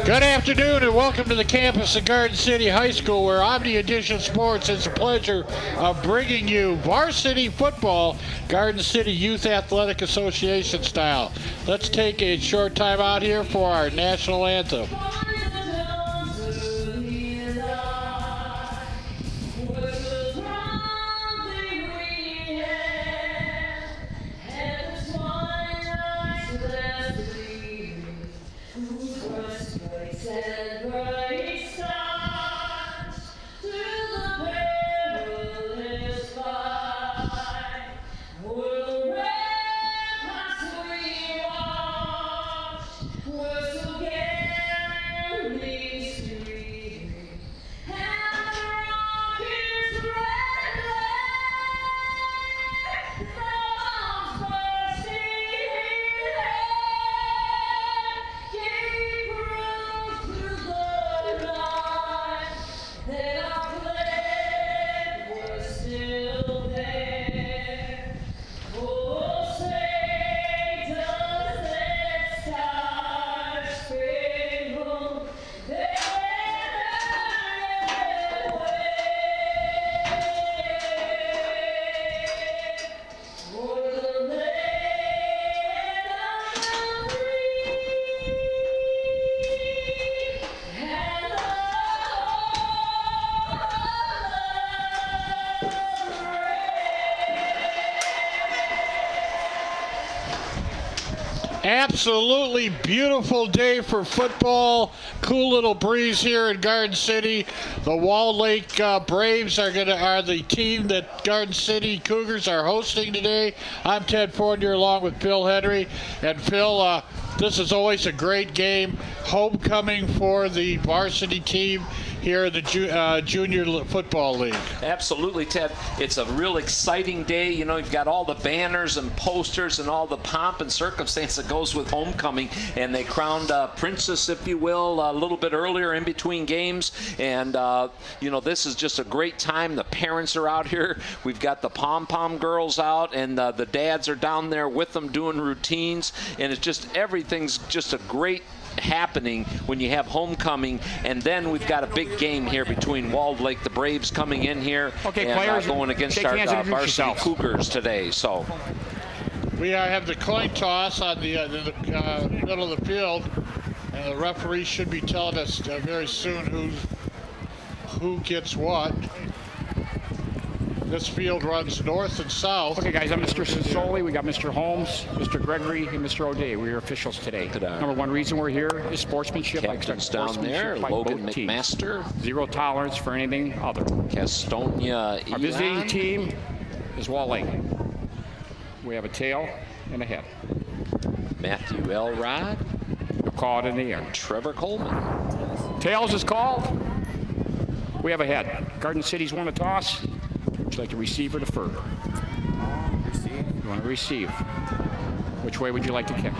Good afternoon and welcome to the campus of Garden City High School, where Omni Edition Sports has the pleasure of bringing you varsity football, Garden City Youth Athletic Association style. Let's take a short time out here for our national anthem. Absolutely beautiful day for football. Cool little breeze here in Garden City. The Walled Lake Braves are the team that Garden City Cougars are hosting today. I'm Ted Fournier along with Phil Henry. And Phil, this is always a great game. Homecoming for the varsity team here in the Junior Football League. Absolutely, Ted. It's a real exciting day. You know, you've got all the banners and posters and all the pomp and circumstance that goes with homecoming. And they crowned Princess, if you will, a little bit earlier in between games. And, you know, this is just a great time. The parents are out here. We've got the pom-pom girls out, and the dads are down there with them doing routines. And it's just, everything's just a great happening when you have homecoming. And then we've got a big game here between Walled Lake, the Braves coming in here, okay, and players, going against our varsity Cougars today. So we have the coin toss on the middle of the field, and the referee should be telling us very soon who gets what. This field runs north and south. Okay, guys, I'm Mr. Sisoli. We got Mr. Holmes, Mr. Gregory, and Mr. O'Day. We're your officials today. Number one reason we're here is sportsmanship. Captain's down there, Logan McMaster. Zero tolerance for anything other. Castonia. Our visiting team is Walled Lake. We have a tail and a head. Matthew Elrod. We'll call it in the air. Trevor Coleman. Tails is called. We have a head. Garden City's won a toss. Would you like to receive or defer? Receive. You want to receive. Which way would you like to kick?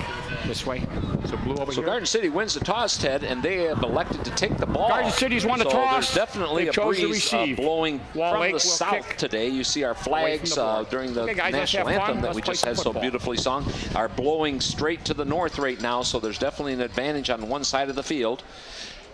This way? So blue over here. So Garden City wins the toss, Ted, and they have elected to take the ball. Garden City's won the toss. There's definitely a breeze blowing from the south today. You see our flags during the national anthem that we just had so beautifully sung are blowing straight to the north right now, so there's definitely an advantage on one side of the field.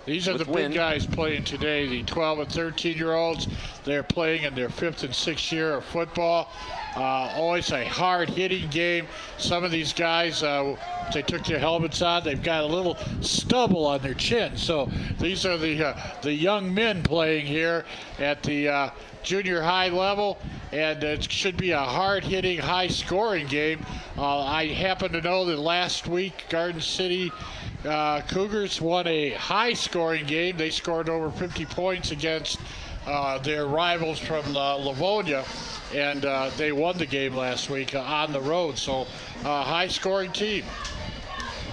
These are the big guys playing today, the 12 and 13-year-olds. They're playing in their 5th and 6th year of football. Always a hard-hitting game. Some of these guys, they took their helmets on. They've got a little stubble on their chin. So these are the young men playing here at the junior high level, and it should be a hard-hitting, high-scoring game. I happen to know that last week Garden City Cougars won a high-scoring game. They scored over 50 points against their rivals from Livonia, and they won the game last week on the road. So, high-scoring team.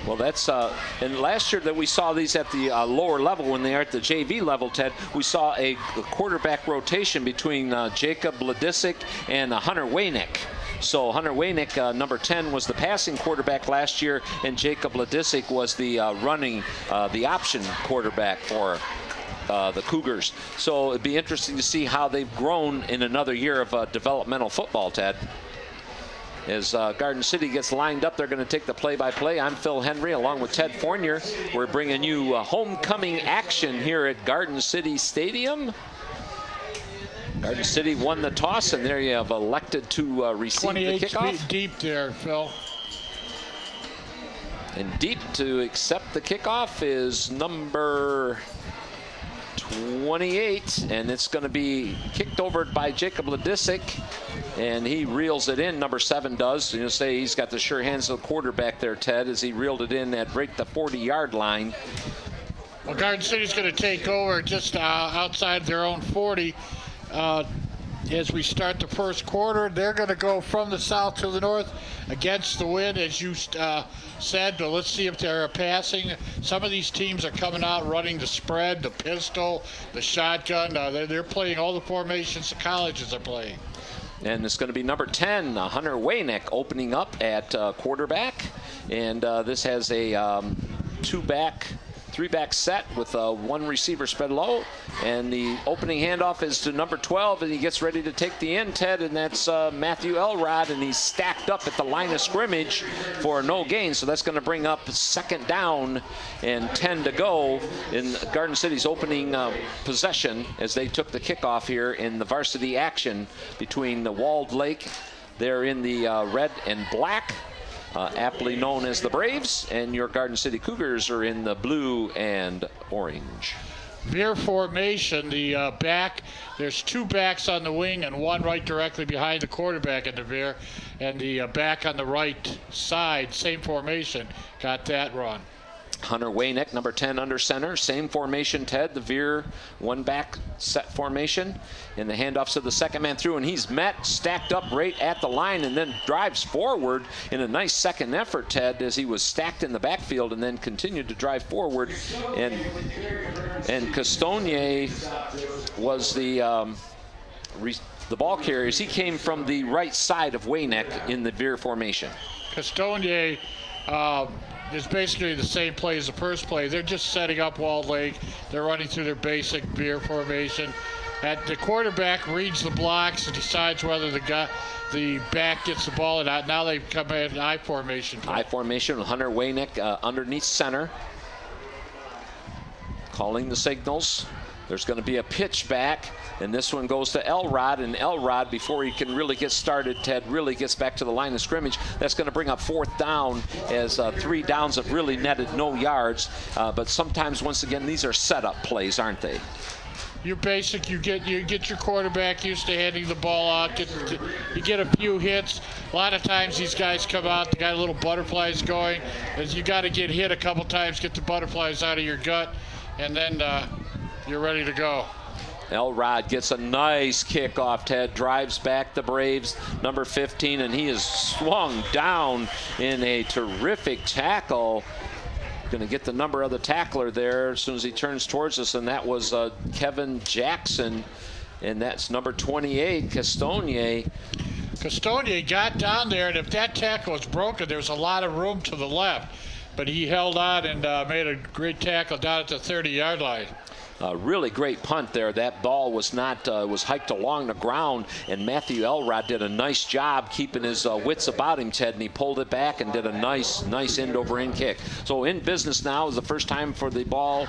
Well, that's and last year that we saw these at the lower level when they are at the JV level, Ted, we saw a quarterback rotation between Jacob Ladisic and Hunter Waynick. So Hunter Waynick, number 10, was the passing quarterback last year, and Jacob Ladisic was the the option quarterback for the Cougars. So it'd be interesting to see how they've grown in another year of developmental football, Ted. As Garden City gets lined up, they're going to take the play-by-play. I'm Phil Henry, along with Ted Fournier. We're bringing you homecoming action here at Garden City Stadium. Garden City won the toss, and there you have elected to receive the kickoff. 28 deep there, Phil. And deep to accept the kickoff is number 28, and it's going to be kicked over by Jacob Ladisic, and he reels it in. Number 7 does. You'll say he's got the sure hands of the quarterback there, Ted, as he reeled it in at right the 40-yard line. Well, Garden City's going to take over just outside their own 40. As we start the first quarter, they're going to go from the south to the north against the wind, as you said. But let's see if they're passing. Some of these teams are coming out running the spread, the pistol, the shotgun. They're playing all the formations the colleges are playing. And it's going to be number 10, Hunter Waynick, opening up at quarterback. And this has a 3-back set with one receiver spread low, and the opening handoff is to number 12, and he gets ready to take the end, Ted, and that's Matthew Elrod, and he's stacked up at the line of scrimmage for no gain, so that's going to bring up 2nd down and 10 to go in Garden City's opening possession as they took the kickoff here in the varsity action between the Walled Lake. They're in the red and black, aptly known as the Braves, and your Garden City Cougars are in the blue and orange. Veer formation, the back, there's 2 backs on the wing and 1 right directly behind the quarterback in the veer, and the back on the right side, same formation, got that run. Hunter Waynick, number 10 under center. Same formation, Ted, the veer, 1-back set formation. And the handoffs to the second man through, and he's met, stacked up right at the line, and then drives forward in a nice second effort, Ted, as he was stacked in the backfield and then continued to drive forward. And Castonier was the ball carrier. He came from the right side of Waynick in the veer formation. Castonier is basically the same play as the first play. They're just setting up Walled Lake. They're running through their basic veer formation. The quarterback reads the blocks and decides whether the back gets the ball or not. Now they come in I formation. I formation with Hunter Waynick underneath center, calling the signals. There's going to be a pitch back, and this one goes to Elrod, and Elrod, before he can really get started, Ted, really gets back to the line of scrimmage. That's going to bring up 4th down, as 3 downs have really netted no yards. But sometimes, once again, these are setup plays, aren't they? You're basic. You get your quarterback used to handing the ball out. You get a few hits. A lot of times these guys come out, they got little butterflies going. As you got to get hit a couple times, get the butterflies out of your gut, and then you're ready to go. Elrod gets a nice kickoff, Ted, drives back the Braves, number 15, and he is swung down in a terrific tackle. Going to get the number of the tackler there as soon as he turns towards us, and that was Kevin Jackson, and that's number 28, Castonier. Castonier got down there, and if that tackle was broken, there's a lot of room to the left. But he held on and made a great tackle down at the 30-yard line. Really great punt there. That ball was was hiked along the ground, and Matthew Elrod did a nice job keeping his wits about him, Ted, and he pulled it back and did a nice end-over-end kick. So in business now is the first time for the ball,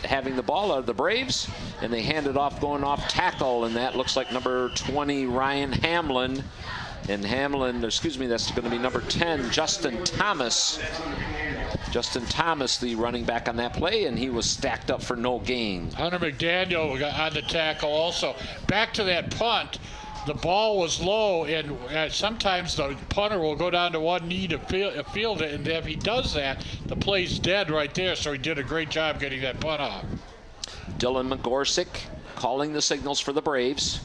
having the ball out of the Braves, and they hand it off going off tackle, and that looks like number 20, Ryan Hamlin. And that's going to be number 10, Justin Thomas. Justin Thomas, the running back on that play, and he was stacked up for no gain. Hunter McDaniel got on the tackle also. Back to that punt, the ball was low, and sometimes the punter will go down to one knee to field it, and if he does that, the play's dead right there, so he did a great job getting that punt off. Dylan McGorsick calling the signals for the Braves.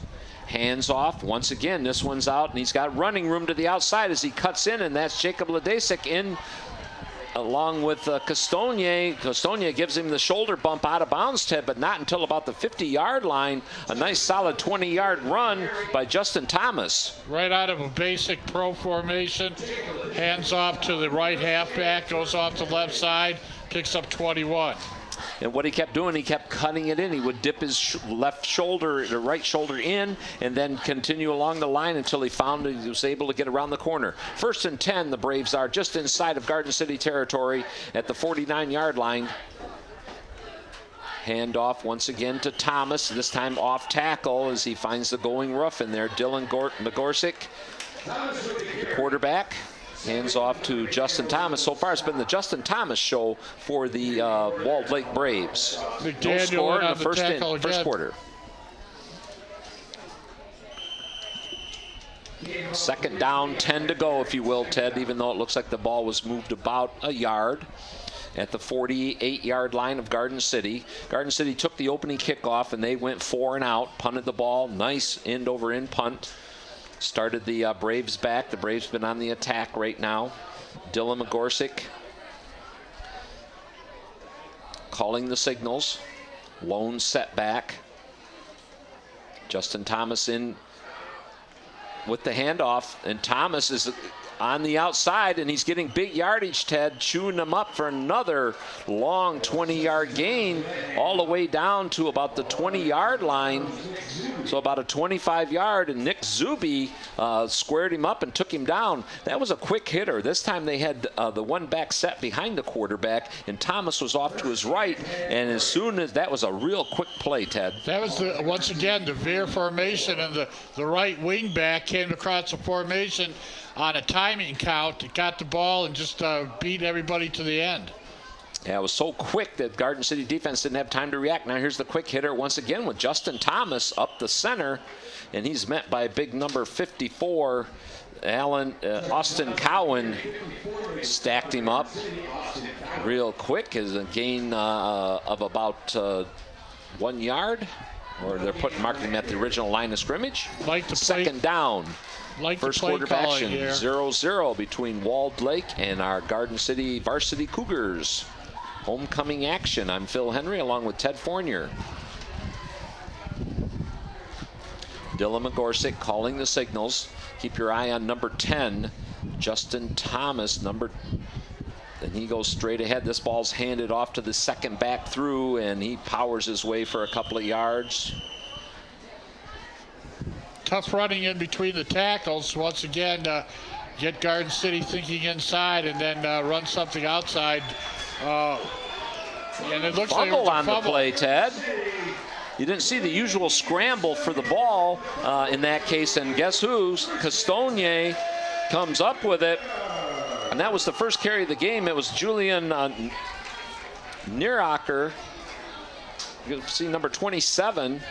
Hands off. Once again, this one's out, and he's got running room to the outside as he cuts in, and that's Jacob Ladisic in along with Castonier. Castonier gives him the shoulder bump out of bounds, Ted, but not until about the 50-yard line. A nice solid 20-yard run by Justin Thomas. Right out of a basic pro formation. Hands off to the right halfback, goes off the left side, picks up 21. And what he kept doing, he kept cutting it in. He would dip his left shoulder, the right shoulder in, and then continue along the line until he found he was able to get around the corner. 1st and 10, the Braves are just inside of Garden City territory at the 49-yard line. Handoff once again to Thomas, this time off tackle as he finds the going rough in there. Dylan Magorczyk, the quarterback, hands off to Justin Thomas. So far it's been the Justin Thomas show for the Walled Lake Braves. No score in the first quarter. Second down, 10 to go, if you will, Ted, even though it looks like the ball was moved about a yard at the 48-yard line of Garden City. Garden City took the opening kickoff, and they went 4 and out, punted the ball. Nice end-over-end punt. Started the Braves back. The Braves been on the attack right now. Dylan Magorczyk calling the signals. Lone setback. Justin Thomas in with the handoff, and Thomas is on the outside, and he's getting big yardage, Ted, chewing them up for another long 20-yard gain all the way down to about the 20-yard line. So about a 25-yard, and Nick Zuby squared him up and took him down. That was a quick hitter. This time they had the one back set behind the quarterback, and Thomas was off to his right, and as soon as that was a real quick play, Ted. That was, once again, the veer formation, and the right wing back came across the formation on a timing count. It got the ball and just beat everybody to the end. Yeah, it was so quick that Garden City defense didn't have time to react. Now here's the quick hitter once again with Justin Thomas up the center, and he's met by big number 54, Austin Cowan. Stacked him up real quick as a gain of about 1 yard, or they're marking him at the original line of scrimmage. Second down. First quarter action, 0-0 between Walled Lake and our Garden City Varsity Cougars. Homecoming action. I'm Phil Henry along with Ted Fournier. Dylan Magorczyk calling the signals. Keep your eye on number 10, Justin Thomas, and he goes straight ahead. This ball's handed off to the second back through, and he powers his way for a couple of yards. Tough running in between the tackles. Once again, get Garden City thinking inside and then run something outside. And it looks fumble like on the play, Ted. You didn't see the usual scramble for the ball in that case, and guess who's? Castogne comes up with it, and that was the first carry of the game. It was Julian Nieracker. You can see number 27.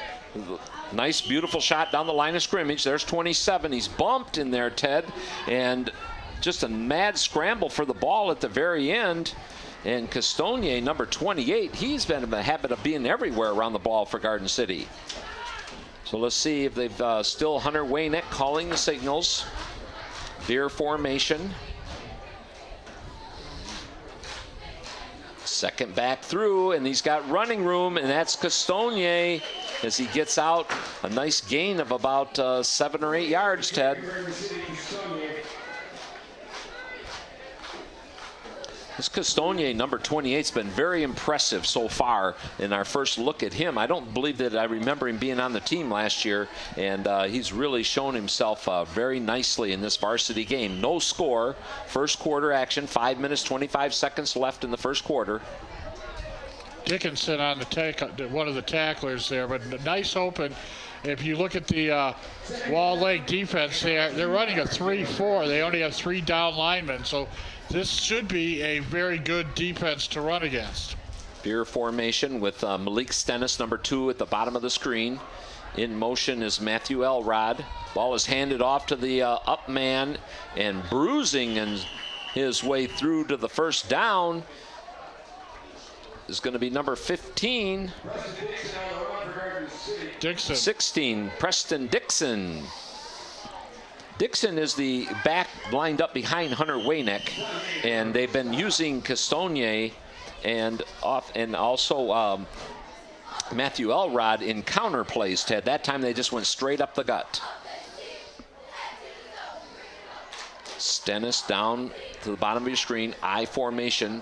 Nice, beautiful shot down the line of scrimmage. There's 27. He's bumped in there, Ted, and just a mad scramble for the ball at the very end. And Castogne, number 28, he's been in the habit of being everywhere around the ball for Garden City. So let's see if they've still Hunter Wayneck calling the signals. Veer formation. Second back through, and he's got running room, and that's Castogne as he gets out. A nice gain of about 7 or 8 yards, Ted. This Castogne, number 28, has been very impressive so far in our first look at him. I don't believe that I remember him being on the team last year, and he's really shown himself very nicely in this varsity game. No score, first quarter action, 5 minutes, 25 seconds left in the first quarter. Dickinson on one of the tacklers there, but nice open. If you look at the Walled Lake defense, they're running a 3-4. They only have 3 down linemen, so this should be a very good defense to run against. Veer formation with Malik Stennis, number 2, at the bottom of the screen. In motion is Matthew Elrod. Ball is handed off to the up man, and bruising and his way through to the first down is going to be number 15. Dixon. 16, Preston Dixon. Dixon is the back lined up behind Hunter Wayneck, and they've been using Castogne and also Matthew Elrod in counter plays, Ted. That time they just went straight up the gut. Stennis down to the bottom of your screen, I formation.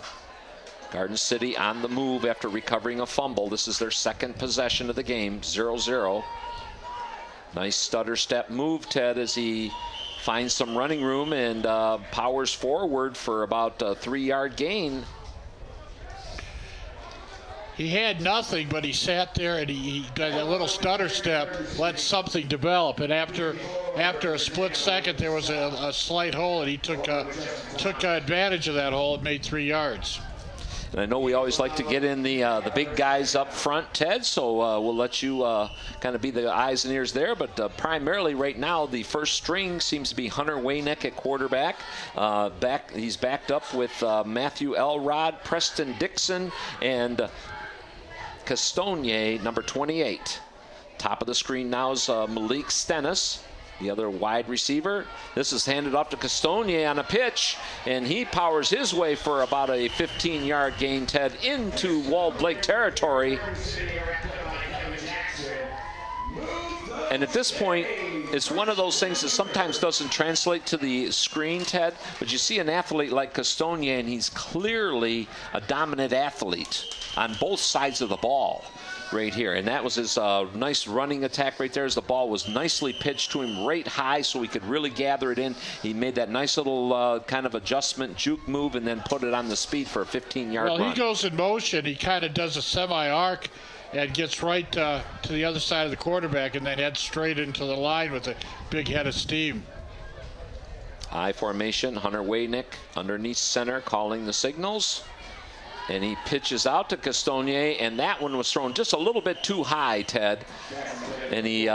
Garden City on the move after recovering a fumble. This is their second possession of the game, 0-0. Nice stutter step move, Ted, as he finds some running room and powers forward for about a 3-yard gain. He had nothing, but he sat there and he got a little stutter step, let something develop. And after a split second, there was a slight hole, and he took advantage of that hole and made 3 yards. And I know we always like to get in the big guys up front, Ted, so we'll let you kind of be the eyes and ears there. But primarily right now, the first string seems to be Hunter Wayneck at quarterback. He's backed up with Matthew Elrod, Preston Dixon, and Castonier, number 28. Top of the screen now is Malik Stennis, the other wide receiver. This is handed off to Castonier on a pitch, and he powers his way for about a 15-yard gain, Ted, into Walled Lake territory. And at this point, it's one of those things that sometimes doesn't translate to the screen, Ted, but you see an athlete like Castonier, and he's clearly a dominant athlete on both sides of the ball right here. And that was his nice running attack right there, as the ball was nicely pitched to him right high so he could really gather it in. He made that nice little kind of adjustment, juke move, and then put it on the speed for a 15-yard run. Well, he goes in motion. He kind of does a semi-arc and gets right to the other side of the quarterback and then heads straight into the line with a big head of steam. I formation, Hunter Waynick underneath center calling the signals. And he pitches out to Castonier, and that one was thrown just a little bit too high, Ted. And he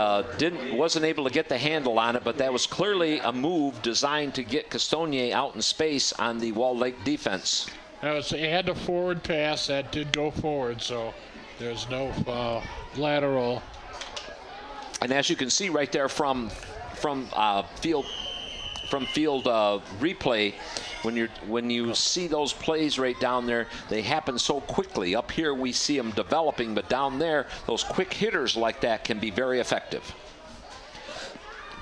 wasn't able to get the handle on it, but that was clearly a move designed to get Castonier out in space on the Walled Lake defense. He had the forward pass. That did go forward, so there's no lateral. And as you can see right there from field replay, when you see those plays right down there, they happen so quickly. Up here we see them developing, but down there, those quick hitters like that can be very effective.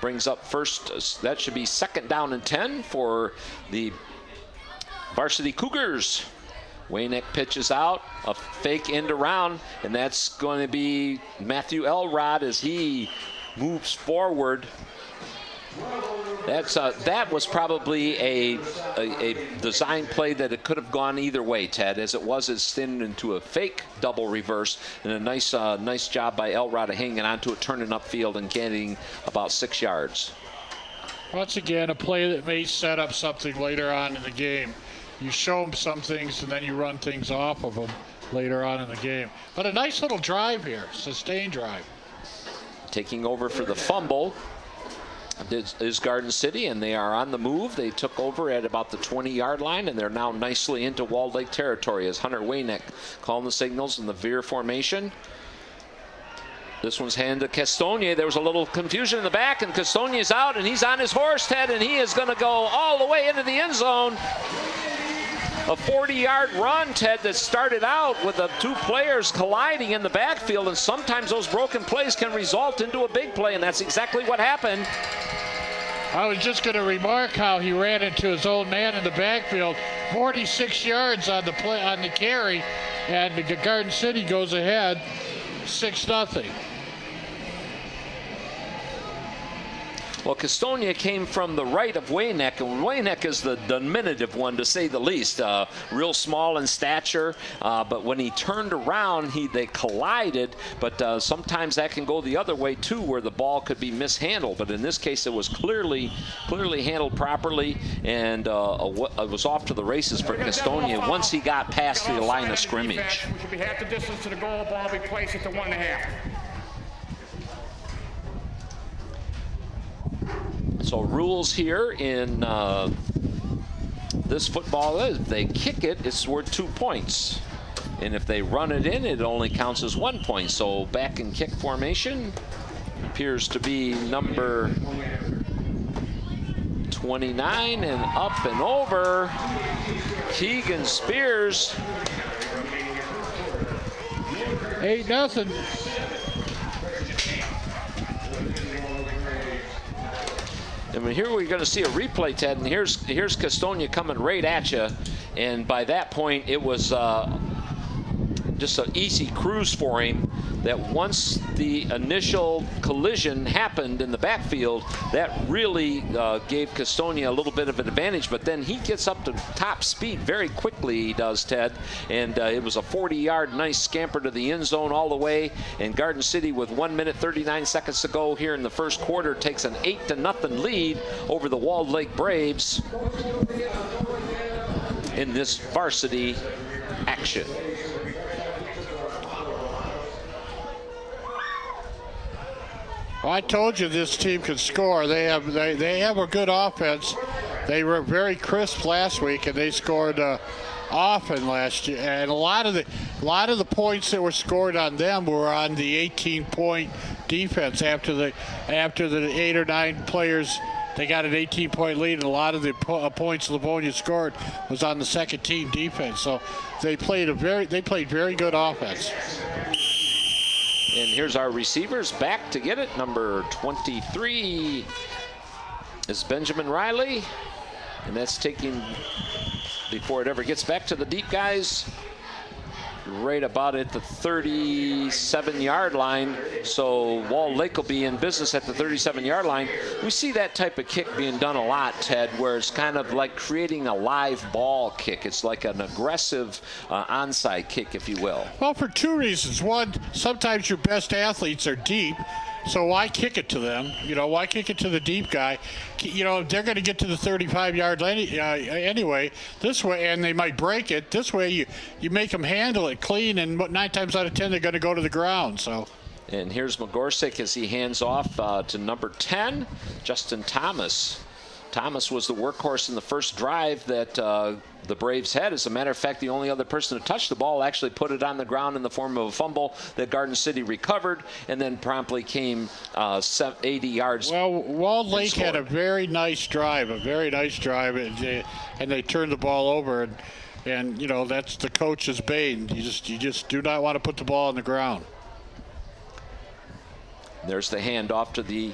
Brings up first, that should be 2nd down and 10 for the Varsity Cougars. Wayneck pitches out, a fake end around, and that's going to be Matthew Elrod as he moves forward. That was probably a design play that it could have gone either way, Ted. As it was, it's thinned into a fake double reverse, and a nice job by Elrod of hanging onto it, turning upfield and getting about 6 yards. Once again, a play that may set up something later on in the game. You show them some things, and then you run things off of them later on in the game. But a nice little drive here, sustained drive. Taking over for the fumble is Garden City, and they are on the move. They took over at about the 20-yard line, and they're now nicely into Walled Lake territory as Hunter Wayneck calling the signals in the veer formation. This one's handed to Castonier. There was a little confusion in the back, and Castonier's out, and he's on his horse, Ted, and he is going to go all the way into the end zone. A 40-yard run, Ted, that started out with the two players colliding in the backfield, and sometimes those broken plays can result into a big play, and that's exactly what happened. I was just going to remark how he ran into his old man in the backfield. 46 yards on the play, on the carry, and the Garden City goes ahead 6-0. Well, Castonier came from the right of Wayneck, and Wayneck is the diminutive one, to say the least. Real small in stature, but when he turned around, they collided, but sometimes that can go the other way, too, where the ball could be mishandled. But in this case, it was clearly handled properly, and it was off to the races for Castonier once he got past the line of scrimmage. We should be half the distance to the goal. Ball be placed at the 1.5. So rules here in this football, if they kick it, it's worth 2 points. And if they run it in, it only counts as 1 point. So back in kick formation appears to be number 29, and up and over, Keegan Spears. 8-0. I mean, here we're going to see a replay, Ted, and here's Castonia coming right at you, and by that point it was just an easy cruise for him. That once the initial collision happened in the backfield, that really gave Castonia a little bit of an advantage, but then he gets up to top speed very quickly, he does, Ted, and it was a 40-yard nice scamper to the end zone all the way, and Garden City with 1 minute 39 seconds to go here in the first quarter takes an 8-0 lead over the Walled Lake Braves in this varsity action. Well, I told you this team can score. They have a good offense. They were very crisp last week, and they scored often last year. And a lot of the points that were scored on them were on the 18-point defense. After the 8 or 9 players, they got an 18-point lead, and a lot of the points Livonia scored was on the second team defense. So they played very good offense. And here's our receivers back to get it. Number 23 is Benjamin Riley. And that's taking, before it ever gets back to the deep guys, right about at the 37-yard line. So Walled Lake will be in business at the 37-yard line. We see that type of kick being done a lot, Ted, where it's kind of like creating a live ball kick. It's like an aggressive onside kick, if you will. Well, for 2 reasons. One, sometimes your best athletes are deep, so why kick it to them? Why kick it to the deep guy? They're going to get to the 35-yard line anyway. This way, and they might break it. This way, you make them handle it clean, and 9 times out of 10, they're going to go to the ground. So. And here's Magorczyk as he hands off to number 10, Justin Thomas. Thomas was the workhorse in the first drive that the Braves had. As a matter of fact, the only other person to touch the ball actually put it on the ground in the form of a fumble that Garden City recovered and then promptly came 80 yards. Well, Walled Lake had a very nice drive, and they turned the ball over, and that's the coach's bane. You just do not want to put the ball on the ground. There's the handoff to the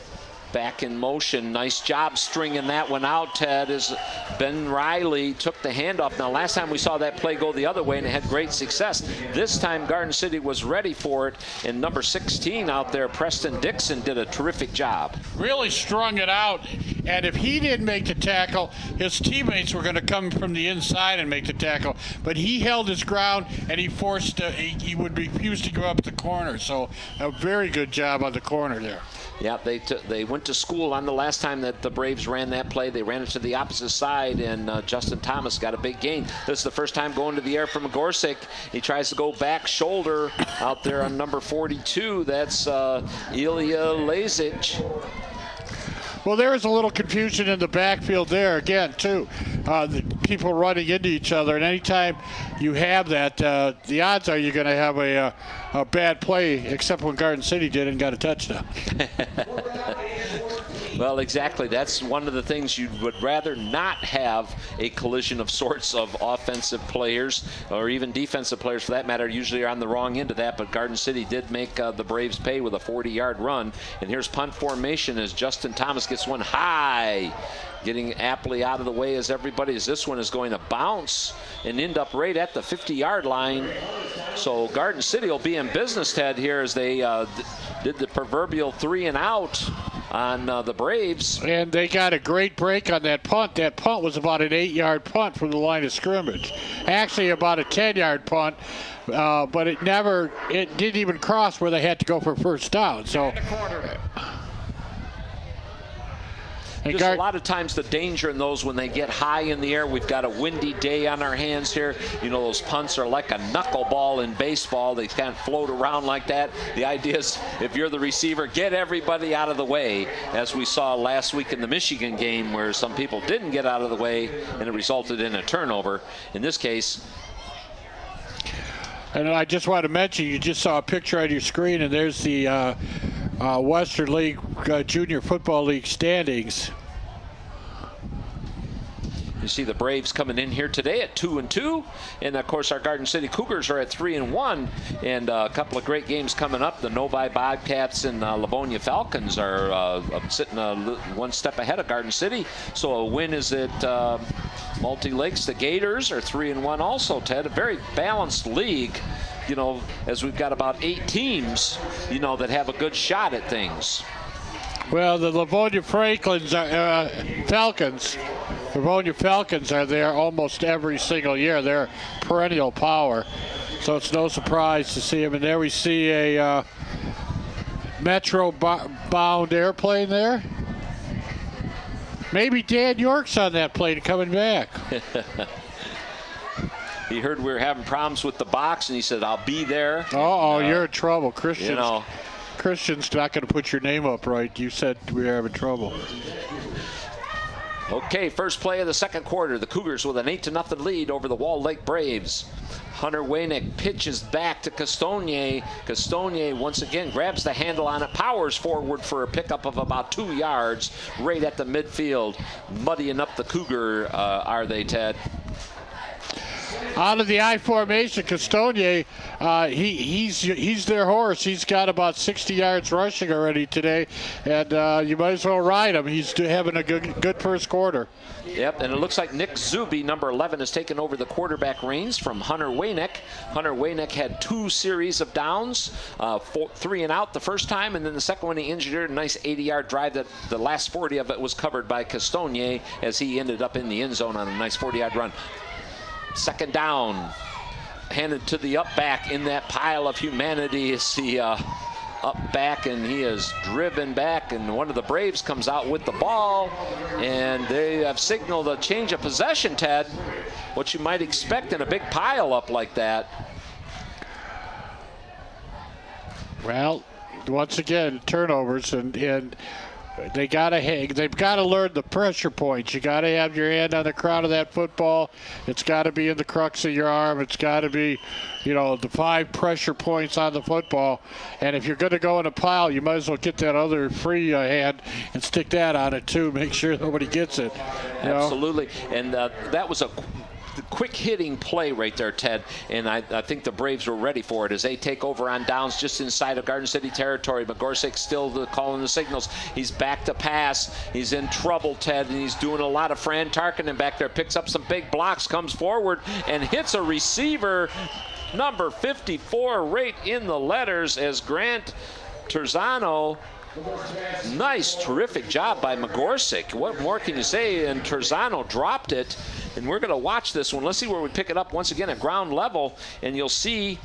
back in motion. Nice job stringing that one out, Ted, as Ben Riley took the handoff. Now, last time we saw that play go the other way, and it had great success. This time, Garden City was ready for it, and number 16 out there, Preston Dixon, did a terrific job. Really strung it out, and if he didn't make the tackle, his teammates were going to come from the inside and make the tackle. But he held his ground, and he would refuse to go up the corner. So a very good job on the corner there. Yeah, they went to school on the last time that the Braves ran that play. They ran it to the opposite side, and Justin Thomas got a big gain. This is the first time going to the air for Magorczyk. He tries to go back shoulder out there on number 42. That's Ilya Lazic. Well, there was a little confusion in the backfield there again, too. The people running into each other, and anytime you have that, the odds are you're going to have a bad play, except when Garden City did and got a touchdown. Well, exactly. That's one of the things you would rather not have, a collision of sorts of offensive players or even defensive players for that matter usually are on the wrong end of that, but Garden City did make the Braves pay with a 40-yard run. And here's punt formation as Justin Thomas gets one high, getting aptly out of the way as everybody, as this one is going to bounce and end up right at the 50-yard line. So Garden City will be in business, Ted, here as they did the proverbial 3 and out on the Braves. And they got a great break on that punt. That punt was about an 8-yard punt from the line of scrimmage. Actually about a 10-yard punt, but it didn't even cross where they had to go for first down. So. Just a lot of times the danger in those when they get high in the air. We've got a windy day on our hands here. Those punts are like a knuckleball in baseball. They kind of float around like that. The idea is if you're the receiver, get everybody out of the way, as we saw last week in the Michigan game where some people didn't get out of the way and it resulted in a turnover. In this case, and I just want to mention, you just saw a picture on your screen, and there's the Western League Junior Football League standings. You see the Braves coming in here today at 2-2, and of course our Garden City Cougars are at 3-1, and a couple of great games coming up. The Novi Bobcats and Livonia Falcons are sitting one step ahead of Garden City, so a win is at Multi Lakes. The Gators are 3-1 also, Ted. A very balanced league, as we've got about 8 teams, that have a good shot at things. Well, the Livonia Falcons are there almost every single year. They're perennial power, so it's no surprise to see them. And there we see a Metro-bound airplane there. Maybe Dan York's on that plane coming back. He heard we were having problems with the box, and he said, I'll be there. You're in trouble. Christian's not going to put your name up right. You said we were having trouble. Okay, first play of the second quarter. The Cougars with an 8-0 lead over the Wall Lake Braves. Hunter Waynick pitches back to Castonier. Castonier once again grabs the handle on it, powers forward for a pickup of about 2 yards right at the midfield. Muddying up the Cougar, are they, Ted? Out of the I formation, Castonier, he's their horse. He's got about 60 yards rushing already today, and you might as well ride him. He's having a good first quarter. Yep, and it looks like Nick Zuby, number 11, has taken over the quarterback reins from Hunter Waynick. Hunter Waynick had 2 series of downs, 3 and out the first time, and then the second one he engineered a nice 80-yard drive that the last 40 of it was covered by Castonier as he ended up in the end zone on a nice 40-yard run. Second down, handed to the up back in that pile of humanity. Is the up back, and he is driven back, and one of the Braves comes out with the ball, and they have signaled a change of possession, Ted. What you might expect in a big pile up like that. Well, once again, turnovers, and they've got to learn the pressure points. You got to have your hand on the crown of that football. It's got to be in the crux of your arm. It's got to be, the 5 pressure points on the football. And if you're going to go in a pile, you might as well get that other free hand and stick that on it too. Make sure nobody gets it. Absolutely. And that was a quick hitting play right there, Ted, and I think the Braves were ready for it as they take over on downs just inside of Garden City territory. Magorczyk still calling the signals. He's back to pass. He's in trouble, Ted, and he's doing a lot of Fran Tarkinen back there. Picks up some big blocks, comes forward, and hits a receiver, number 54, right in the letters as Grant Terzano. Nice, terrific job by Magorczyk. What more can you say? And Terzano dropped it, and we're going to watch this one. Let's see where we pick it up once again at ground level, and you'll see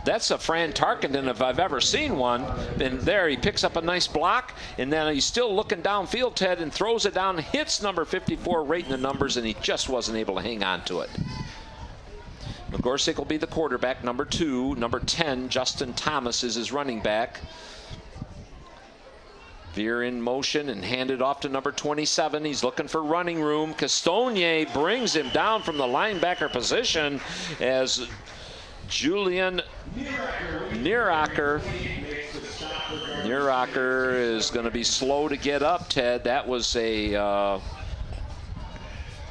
that's a Fran Tarkinen if I've ever seen one. And there he picks up a nice block, and then he's still looking downfield, Ted, and throws it down, hits number 54 right in the numbers, and he just wasn't able to hang on to it. Magorczyk will be the quarterback, number 2. Number 10, Justin Thomas, is his running back. Veer in motion and handed off to number 27. He's looking for running room. Castonier brings him down from the linebacker position as Julian Nieracker is going to be slow to get up, Ted. That was a...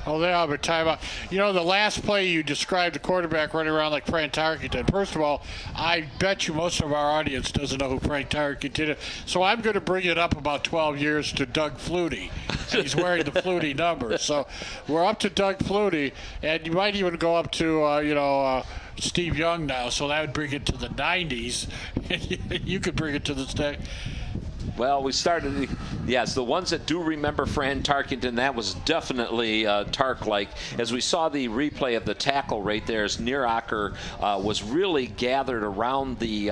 they have a timeout. The last play you described the quarterback running around like Frank Tarkenton. First of all, I bet you most of our audience doesn't know who Frank Tarkenton is. So I'm going to bring it up about 12 years to Doug Flutie. He's wearing the Flutie number. So we're up to Doug Flutie, and you might even go up to, Steve Young now. So that would bring it to the 90s. You could bring it to the stack. Well, we started, yes, the ones that do remember Fran Tarkenton, that was definitely Tark-like. As we saw the replay of the tackle right there, as Nieracker was really gathered around the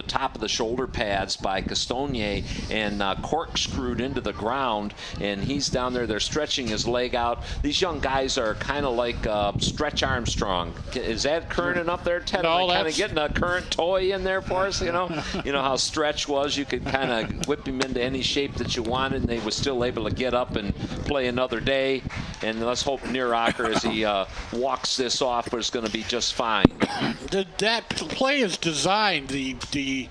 top of the shoulder pads by Castonier and corkscrewed into the ground, and he's down there. They're stretching his leg out. These young guys are kind of like Stretch Armstrong. Is that current enough there, Ted? No, kind of getting a current toy in there for us, You know how Stretch was? You could kind of whip him into any shape that you wanted, and they were still able to get up and play another day. And let's hope Nieracker, as he walks this off, is going to be just fine. That play is designed, the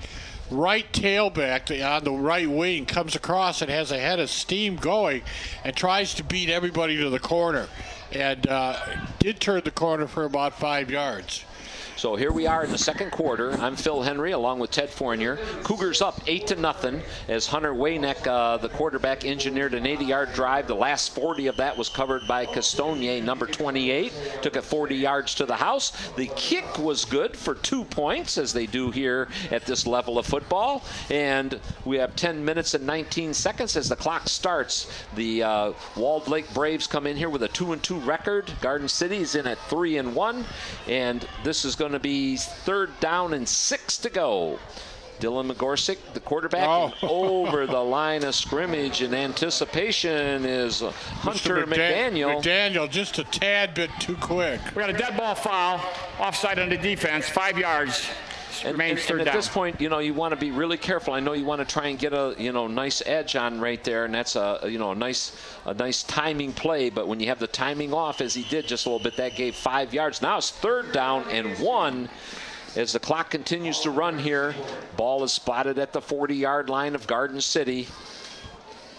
right tailback on the right wing comes across and has a head of steam going and tries to beat everybody to the corner. And did turn the corner for about 5 yards. So here we are in the second quarter. I'm Phil Henry along with Ted Fournier. Cougars up 8-0 as Hunter Wayneck, the quarterback, engineered an 80-yard drive. The last 40 of that was covered by Castonier, number 28. Took it 40 yards to the house. The kick was good for 2 points, as they do here at this level of football. And we have 10 minutes and 19 seconds as the clock starts. The Walled Lake Braves come in here with a 2-2 record. Garden City's in at 3-1. And this is going to be 3rd down and 6 to go. Dylan McGorsick, the quarterback, over the line of scrimmage in anticipation is Hunter McDaniel. McDaniel just a tad bit too quick. We got a dead ball foul, offside on the defense, 5 yards. And at this point, you want to be really careful. I know you want to try and get a nice edge on right there, and that's a nice timing play. But when you have the timing off, as he did just a little bit, that gave 5 yards. Now it's 3rd down and 1 as the clock continues to run here. Ball is spotted at the 40-yard line of Garden City.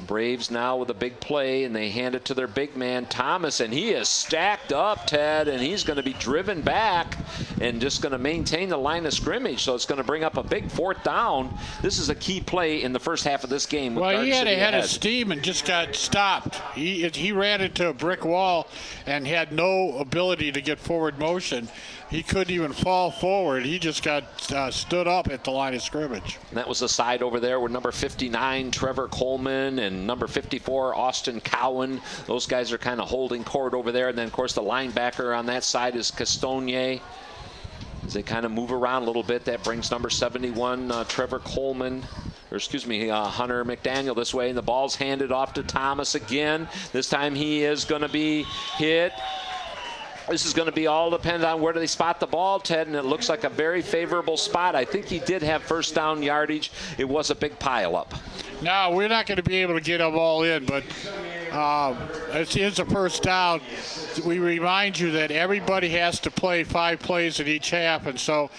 Braves now with a big play, and they hand it to their big man, Thomas, and he is stacked up, Ted, and he's going to be driven back and just going to maintain the line of scrimmage, so it's going to bring up a big 4th down. This is a key play in the first half of this game. Well, he had a head of steam and just got stopped. He ran into a brick wall and had no ability to get forward motion. He couldn't even fall forward. He just got stood up at the line of scrimmage. And that was the side over there where number 59, Trevor Coleman, and number 54, Austin Cowan. Those guys are kind of holding court over there. And then, of course, the linebacker on that side is Castonier. As they kind of move around a little bit, that brings number 71, Trevor Coleman. Hunter McDaniel this way. And the ball's handed off to Thomas again. This time he is going to be hit. This is going to be all dependent on where do they spot the ball, Ted, and it looks like a very favorable spot. I think he did have 1st down yardage. It was a big pileup. No, we're not going to be able to get them all in, but it's a 1st down. We remind you that everybody has to play 5 plays in each half, and so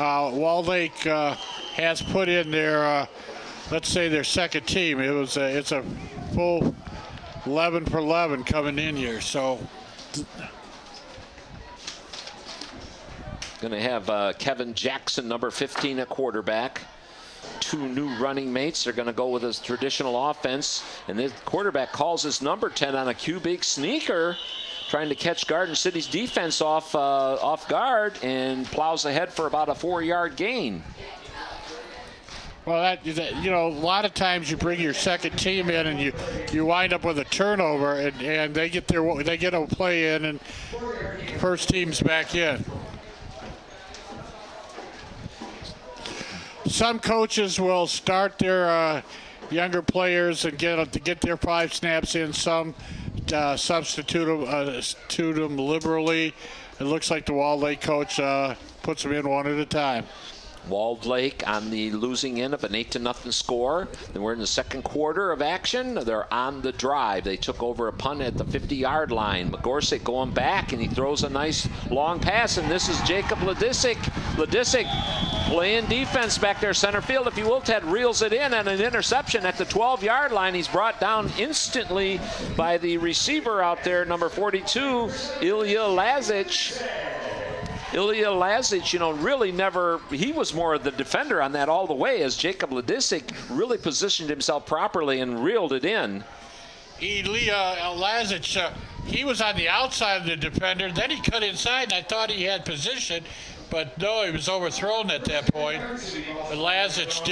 Walled Lake has put in their, let's say, their second team. It's a full 11 for 11 coming in here, so. Going to have Kevin Jackson, number 15, at quarterback. 2 new running mates. They're going to go with his traditional offense. And the quarterback calls his number 10 on a cubic sneaker, trying to catch Garden City's defense off guard, and plows ahead for about a 4-yard gain. Well, a lot of times you bring your second team in and you wind up with a turnover, and they get a play in, and first team's back in. Some coaches will start their younger players and get their 5 snaps in. Some substitute them liberally. It looks like the Walled Lake coach puts them in one at a time. Walled Lake on the losing end of an 8-0 score. Then we're in the second quarter of action. They're on the drive. They took over a punt at the 50-yard line. McGorsick going back, and he throws a nice long pass, and this is Jacob Ladisic. Ladisic playing defense back there, center field, if you will, Ted, reels it in, and an interception at the 12-yard line. He's brought down instantly by the receiver out there, number 42, Ilya Lazic. Ilya Lazic, really never, he was more of the defender on that all the way, as Jacob Ladisic really positioned himself properly and reeled it in. Ilya Lazic, he was on the outside of the defender, then he cut inside, and I thought he had position, but no, he was overthrown at that point. But Lazic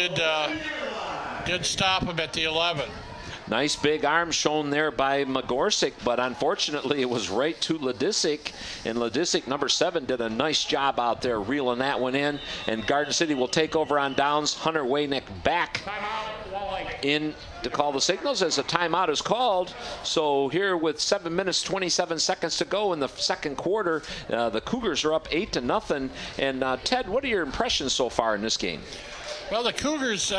did stop him at the 11. Nice big arm shown there by McGorsick, but unfortunately it was right to Ladisic, and Ladisic, number 7, did a nice job out there reeling that one in, and Garden City will take over on downs. Hunter Wayneck back in to call the signals as a timeout is called. So here with 7 minutes 27 seconds to go in the second quarter, the Cougars are up 8-0. And Ted, what are your impressions so far in this game? Well, the Cougars,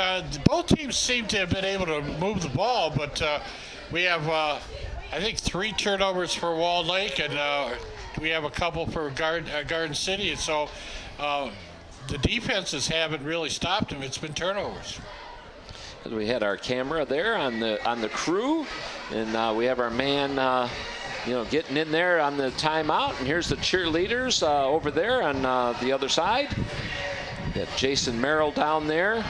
both teams seem to have been able to move the ball, but we have, I think, 3 turnovers for Walled Lake, and we have a couple for Garden City. And so the defenses haven't really stopped him. It's been turnovers. We had our camera there on the crew, and we have our man getting in there on the timeout. And here's the cheerleaders over there on the other side. Got Jason Merrill down there,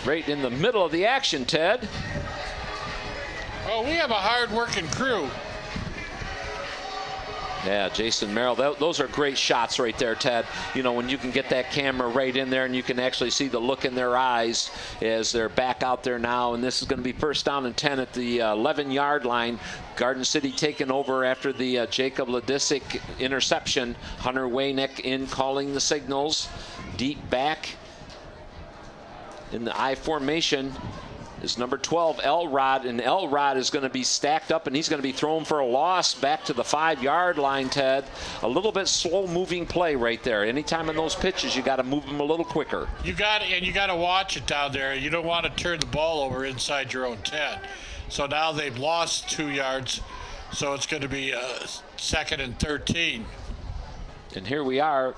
right in the middle of the action, Ted. Oh, we have a hard-working crew. Yeah, Jason Merrill, those are great shots right there, Ted. When you can get that camera right in there and you can actually see the look in their eyes as they're back out there now. And this is going to be first down and 10 at the 11-yard line. Garden City taking over after the Jacob Ladisic interception. Hunter Waynick in calling the signals. Deep back in the I formation is number 12, Elrod, and Elrod is going to be stacked up, and he's going to be thrown for a loss back to the 5-yard line, Ted. A little bit slow-moving play right there. Anytime in those pitches, you got to move them a little quicker. You got to watch it down there. You don't want to turn the ball over inside your own 10. So now they've lost 2 yards, so it's going to be 2nd and 13. And here we are.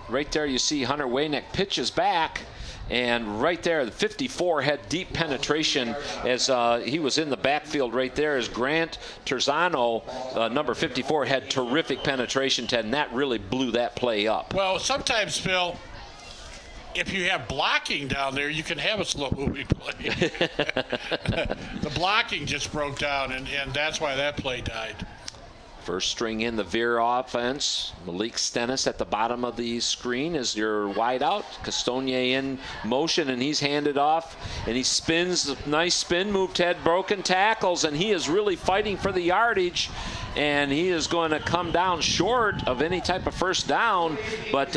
Right there you see Hunter Waynick pitches back. And right there, the 54 had deep penetration as he was in the backfield right there as Grant Terzano, number 54, had terrific penetration, Ted, and that really blew that play up. Well, sometimes, Phil, if you have blocking down there, you can have a slow-moving play. The blocking just broke down, and that's why that play died. First string in the Veer offense. Malik Stennis at the bottom of the screen is your wideout. Castonier in motion, and he's handed off. And he spins, nice spin move, Ted. Broken tackles, and he is really fighting for the yardage. And he is going to come down short of any type of first down. But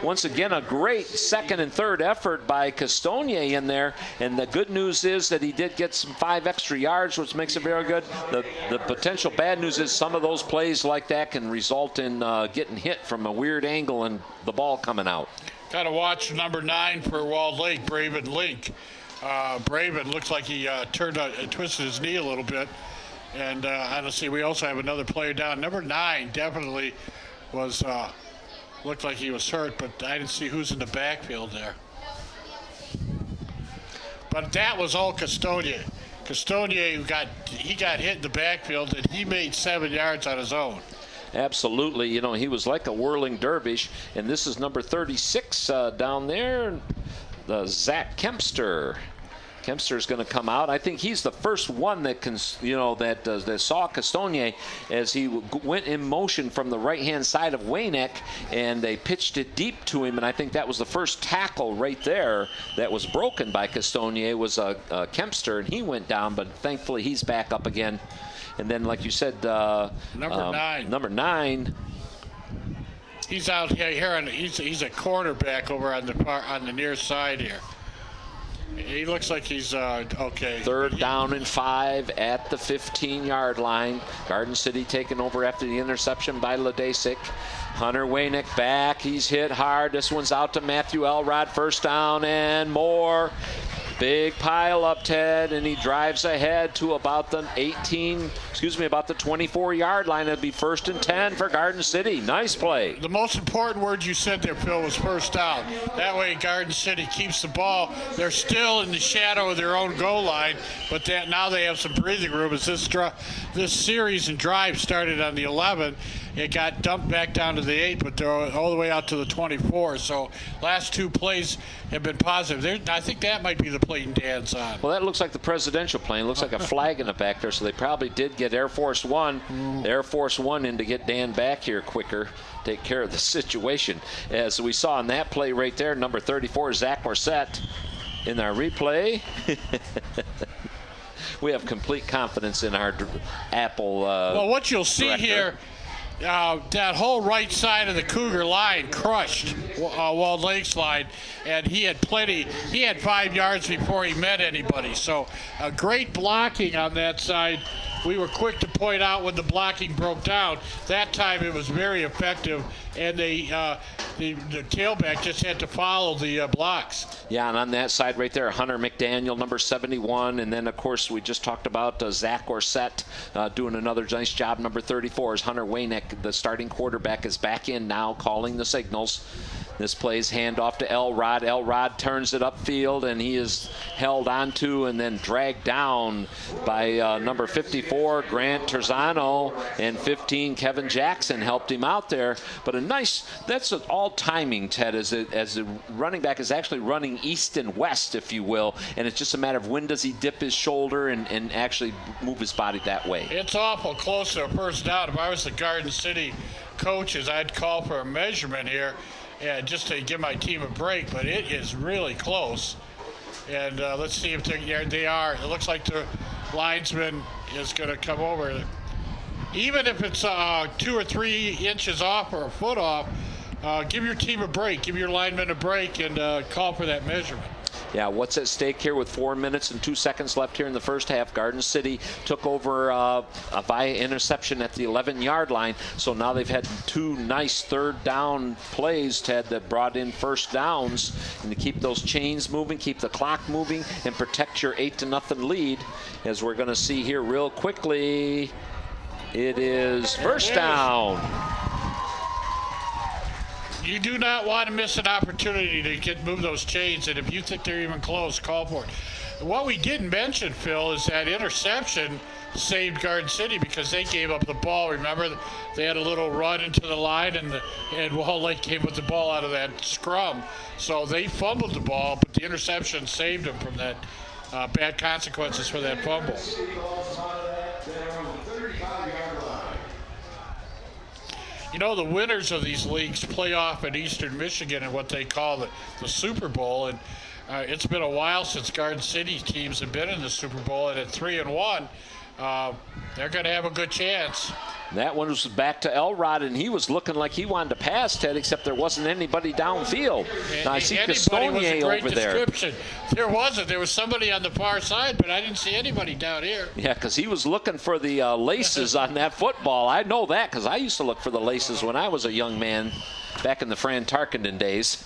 once again, a great second and third effort by Castonier in there. And the good news is that he did get some 5 extra yards, which makes it very good. The potential bad news is some of those plays like that can result in getting hit from a weird angle and the ball coming out. Got to watch number 9 for Walled Lake, Braven Link. Braven looks like he twisted his knee a little bit. And honestly, we also have another player down. Number 9 definitely was looked like he was hurt, but I didn't see who's in the backfield there. But that was all Castonier. Castonier got hit in the backfield, and he made 7 yards on his own. Absolutely. He was like a whirling dervish. And this is number 36 down there, Zach Kempster. Kempster's going to come out. I think he's the first one that that saw Castonier as he went in motion from the right-hand side of Waynick, and they pitched it deep to him. And I think that was the first tackle right there that was broken by Castonier was Kempster, and he went down. But thankfully, he's back up again. And then, like you said, number 9. He's out here. He's a cornerback over on the near side here. He looks like he's okay. Third down and 5 at the 15-yard line. Garden City taking over after the interception by Ladasic. Hunter Waynick back. He's hit hard. This one's out to Matthew Elrod. First down and more. Big pile up, Ted, and he drives ahead to about the 24-yard line. It'll be 1st and 10 for Garden City. Nice play. The most important word you said there, Phil, was first down. That way Garden City keeps the ball. They're still in the shadow of their own goal line, but now they have some breathing room. As this series and drive started on the 11, it got dumped back down to the 8, but they're all the way out to the 24. So last 2 plays have been positive. I think that might be the plane Dan's on. Well, that looks like the presidential plane. Looks like a flag in the back there, so they probably did get Air Force One in to get Dan back here quicker, take care of the situation. As we saw in that play right there, number 34, Zach Morset, in our replay. We have complete confidence in our Apple well, what you'll see director. here, that whole right side of the Cougar line crushed Walled Lake's line, and he had 5 yards before he met anybody. So great blocking on that side. We were quick to point out when the blocking broke down. That time it was very effective, and the tailback just had to follow the blocks. Yeah, and on that side right there, Hunter McDaniel, number 71. And then, of course, we just talked about Zach Orset doing another nice job. Number 34 is Hunter Waynick. The starting quarterback is back in now, calling the signals. This plays handoff to Elrod. Elrod turns it upfield, and he is held onto and then dragged down by number 54, Grant Terzano, and 15, Kevin Jackson helped him out there. But that's all timing, Ted, as a running back is actually running east and west, if you will, and it's just a matter of when does he dip his shoulder and actually move his body that way. It's awful close to a first down. If I was the Garden City coaches, I'd call for a measurement here. Yeah, just to give my team a break, but it is really close. And let's see if they are. It looks like the linesman is going to come over. Even if it's 2 or 3 inches off or a foot off, give your team a break. Give your lineman a break and call for that measurement. Yeah, what's at stake here with 4 minutes and 2 seconds left here in the first half? Garden City took over via interception at the 11-yard line. So now they've had 2 nice third down plays, Ted, that brought in first downs. And to keep those chains moving, keep the clock moving, and protect your 8-0 lead. As we're going to see here real quickly, it is first down. You do not want to miss an opportunity to move those chains, and if you think they're even close, call for it. What we didn't mention, Phil, is that interception saved Garden City because they gave up the ball. Remember, they had a little run into the line, and Wall Lake came with the ball out of that scrum. So they fumbled the ball, but the interception saved them from that bad consequences for that fumble. You know, the winners of these leagues play off in Eastern Michigan in what they call the Super Bowl. And it's been a while since Garden City teams have been in the Super Bowl. And at 3-1, they're going to have a good chance. That one was back to Elrod, and he was looking like he wanted to pass, Ted, except there wasn't anybody downfield. Now I see Castonier over there. There wasn't. There was somebody on the far side, but I didn't see anybody down here. Yeah, because he was looking for the laces on that football. I know that because I used to look for the laces when I was a young man back in the Fran Tarkenton days.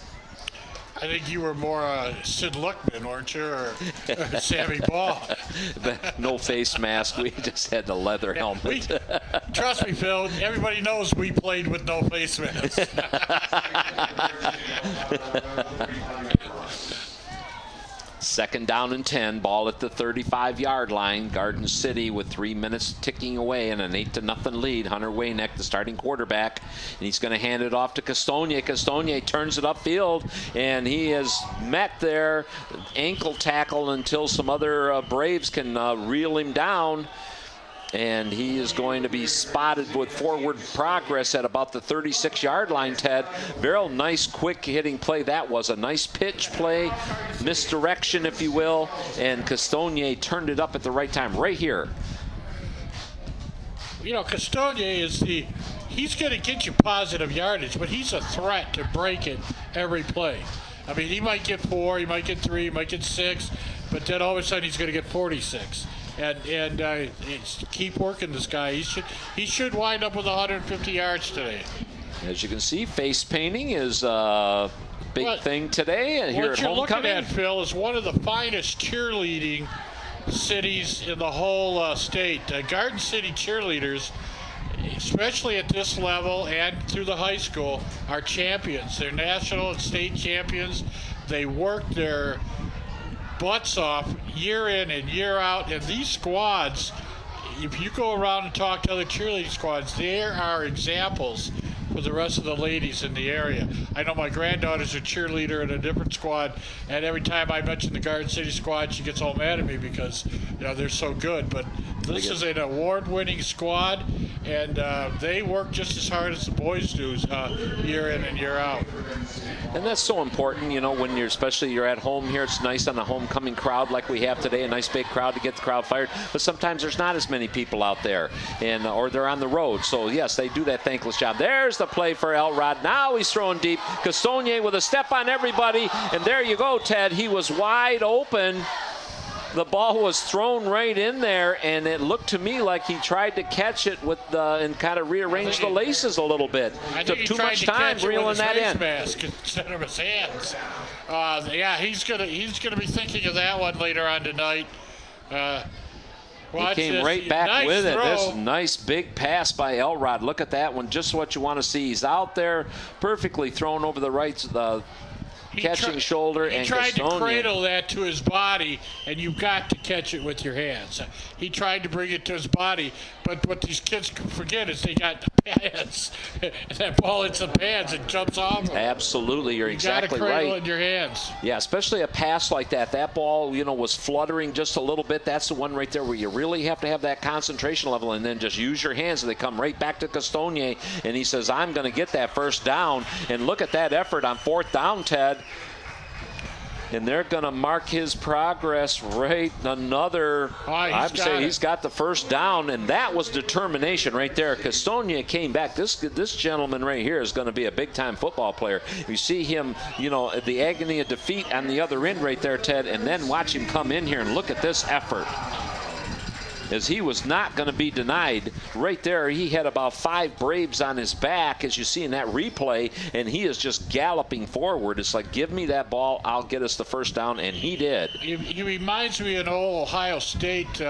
I think you were more Sid Luckman, weren't you, or Sammy Ball? No face mask. We just had the leather helmet. Trust me, Phil. Everybody knows we played with no face mask. Second down and 10, ball at the 35-yard line. Garden City with 3 minutes ticking away and an 8-0 lead. Hunter Wayneck, the starting quarterback, and he's going to hand it off to Castonier. Castonier turns it upfield, and he has met their ankle tackle until some other Braves can reel him down. And he is going to be spotted with forward progress at about the 36-yard line, Ted. Very nice, quick hitting play. That was a nice pitch play, misdirection, if you will. And Castonier turned it up at the right time, right here. You know, Castonier he's going to get you positive yardage, but he's a threat to break it every play. I mean, he might get 4, he might get 3, he might get 6, but then all of a sudden he's going to get 46. And keep working this guy. He should wind up with 150 yards today. As you can see, face painting is a big thing today here at homecoming. What you're looking at, Phil, is one of the finest cheerleading cities in the whole state. Garden City cheerleaders, especially at this level and through the high school, are champions. They're national and state champions. They work their butts off year in and year out, and these squads, if you go around and talk to other cheerleading squads, there are examples for the rest of the ladies in the area. I know my granddaughter's a cheerleader in a different squad, and every time I mention the Garden City squad, she gets all mad at me because they're so good. But this is an award-winning squad, and they work just as hard as the boys do year in and year out. And that's so important, when you're at home here. It's nice on a homecoming crowd like we have today, a nice big crowd to get the crowd fired. But sometimes there's not as many people out there, or they're on the road. So, yes, they do that thankless job. There's the play for Elrod. Now he's throwing deep. Castonier with a step on everybody. And there you go, Ted. He was wide open. The ball was thrown right in there, and it looked to me like he tried to catch it and kind of rearrange the laces a little bit. Took too much time reeling that in. Mask instead of his hands. He's gonna be thinking of that one later on tonight. He came right back with it. This nice big pass by Elrod. Look at that one. Just what you want to see. He's out there perfectly thrown over the right catching shoulder. He tried to cradle that to his body, and you've got to catch it with your hands. He tried to bring it to his body, but what these kids forget is they got the pads. And that ball hits the pads and jumps off them. Absolutely, you're exactly right. You got to cradle it in your hands. Yeah, especially a pass like that. That ball, was fluttering just a little bit. That's the one right there where you really have to have that concentration level and then just use your hands. And they come right back to Castonier, and he says, I'm going to get that first down. And look at that effort on fourth down, Ted. And they're going to mark his progress right another. I'd say he's got the first down, and that was determination right there. Castonier came back. This gentleman right here is going to be a big-time football player. You see him, the agony of defeat on the other end right there, Ted, and then watch him come in here and look at this effort. As he was not going to be denied. Right there, he had about 5 Braves on his back, as you see in that replay, and he is just galloping forward. It's like, give me that ball, I'll get us the first down, and he did. He reminds me of an old Ohio State,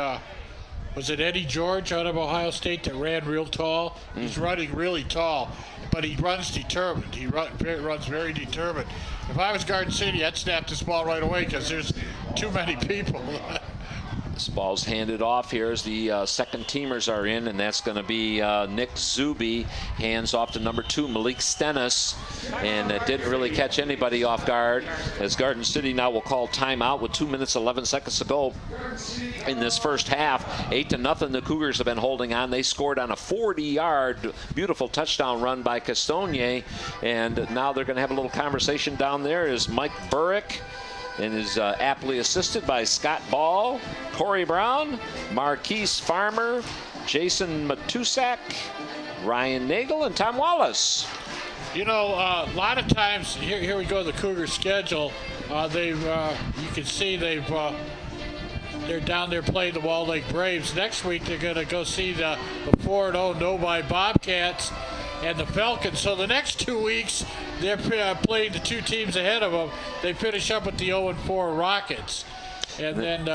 was it Eddie George out of Ohio State that ran real tall? He's running really tall, but he runs determined. He runs very determined. If I was Garden City, I'd snap this ball right away because there's too many people. This ball's handed off here as the second teamers are in, and that's going to be Nick Zuby. Hands off to number 2, Malik Stennis, and it didn't really catch anybody off guard, as Garden City now will call timeout with 2 minutes 11 seconds to go in this first half. 8-0 the Cougars have been holding on. They scored on a 40-yard beautiful touchdown run by Castonier, and now they're going to have a little conversation down there as Mike Burrick and is aptly assisted by Scott Ball, Corey Brown, Marquise Farmer, Jason Matusak, Ryan Nagel, and Tom Wallace. A lot of times, here we go, the Cougar schedule. You can see they're down there playing the Wall Lake Braves. Next week, they're going to go see the 4-0 Novi Bobcats and the Falcons. So the next 2 weeks, they're playing the 2 teams ahead of them. They finish up with the 0-4 Rockets. And then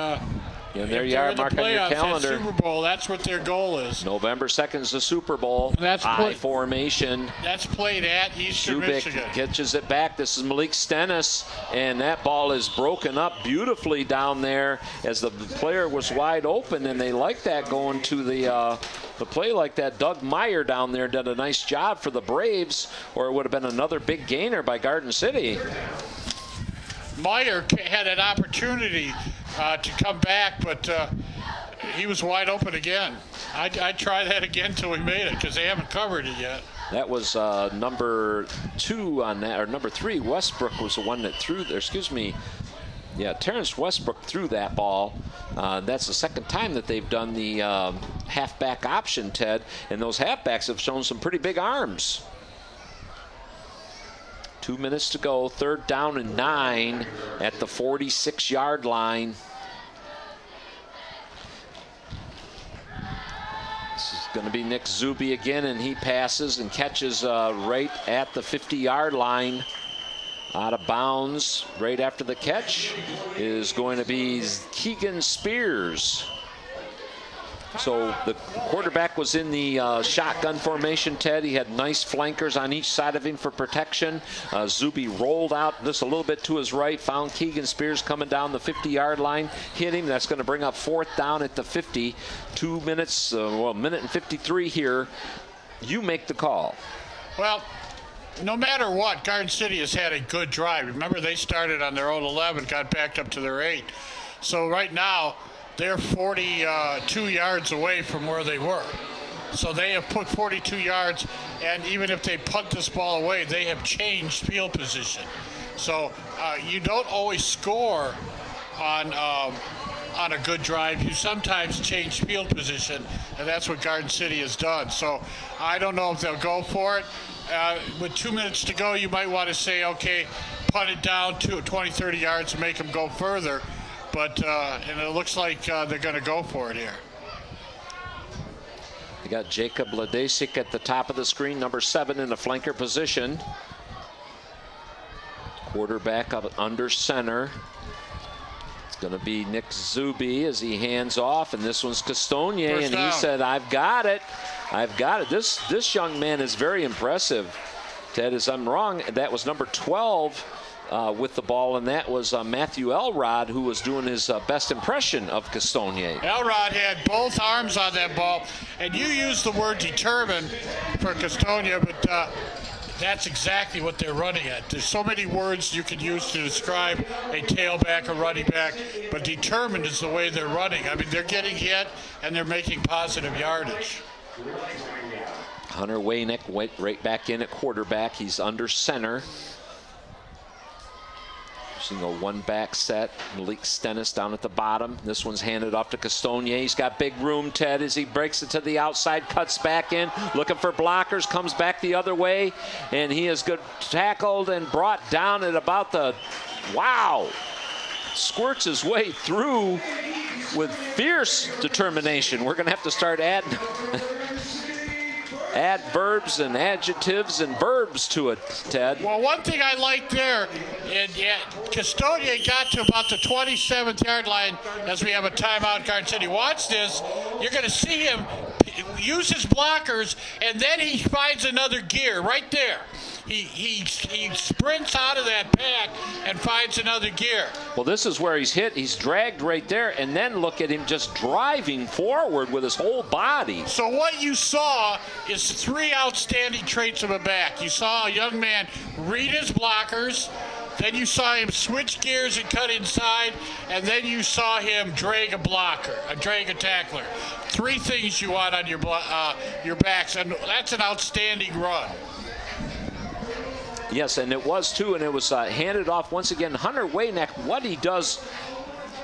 there you are, mark on your calendar. Super Bowl, that's what their goal is. November 2nd is the Super Bowl. I formation. That's played at Eastern Michigan. Catches it back. This is Malik Stennis, and that ball is broken up beautifully down there as the player was wide open, and they like that going to the play like that. Doug Meyer down there did a nice job for the Braves, or it would have been another big gainer by Garden City. Meyer had an opportunity to come back, but he was wide open again. I'd try that again till we made it because they haven't covered it yet. That was number 2 on that, or number 3. Westbrook was the one that threw there. Excuse me. Yeah, Terrence Westbrook threw that ball. That's the second time that they've done the halfback option, Ted, and those halfbacks have shown some pretty big arms. 2 minutes to go, 3rd down and 9 at the 46-yard line. This is going to be Nick Zuby again, and he passes and catches right at the 50-yard line. Out of bounds right after the catch is going to be Keegan Spears. So the quarterback was in the shotgun formation, Ted. He had nice flankers on each side of him for protection. Zuby rolled out this a little bit to his right, found Keegan Spears coming down the 50-yard line, hit him. That's going to bring up 4th down at the 50. 2 minutes, minute and 53 here. You make the call. Well, no matter what, Garden City has had a good drive. Remember, they started on their own 11, got backed up to their 8. So right now, they're 42 yards away from where they were. So they have put 42 yards, and even if they punt this ball away, they have changed field position. So you don't always score on a good drive. You sometimes change field position, and that's what Garden City has done. So I don't know if they'll go for it. With 2 minutes to go, you might want to say, okay, punt it down to 20, 30 yards and make them go further. But and it looks like they're going to go for it here. They got Jacob Ladasic at the top of the screen, number 7 in the flanker position. Quarterback up under center. Going to be Nick Zuby as he hands off, and this one's Castonier, First and down. he said, I've got it. I've got it. This young man is very impressive. Ted, as I'm wrong, that was number 12 with the ball, and that was Matthew Elrod, who was doing his best impression of Castonier. Elrod had both arms on that ball, and you used the word determined for Castonier, but that's exactly what they're running at. There's so many words you can use to describe a tailback or running back, but determined is the way they're running. I mean, they're getting hit, and they're making positive yardage. Hunter Waynick went right back in at quarterback. He's under center. Using a one-back set. Malik Stennis down at the bottom. This one's handed off to Castonier. He's got big room, Ted, as he breaks it to the outside, cuts back in, looking for blockers, comes back the other way, and he is good tackled and brought down at about the, wow, squirts his way through with fierce determination. We're going to have to start adding adverbs and adjectives and verbs to it, Ted. Well, one thing I like there, and Castonier got to about the 27th yard line as we have a timeout. Garden City. Watch this. You're going to see him use his blockers, and then he finds another gear right there. He sprints out of that pack and finds another gear. Well, this is where he's hit. He's dragged right there, and then look at him just driving forward with his whole body. So what you saw is three outstanding traits of a back. You saw a young man read his blockers, then you saw him switch gears and cut inside, and then you saw him drag a blocker, drag a tackler. Three things you want on your backs, and that's an outstanding run. Yes, and it was too, and it was handed off once again. Hunter Waynick, what he does,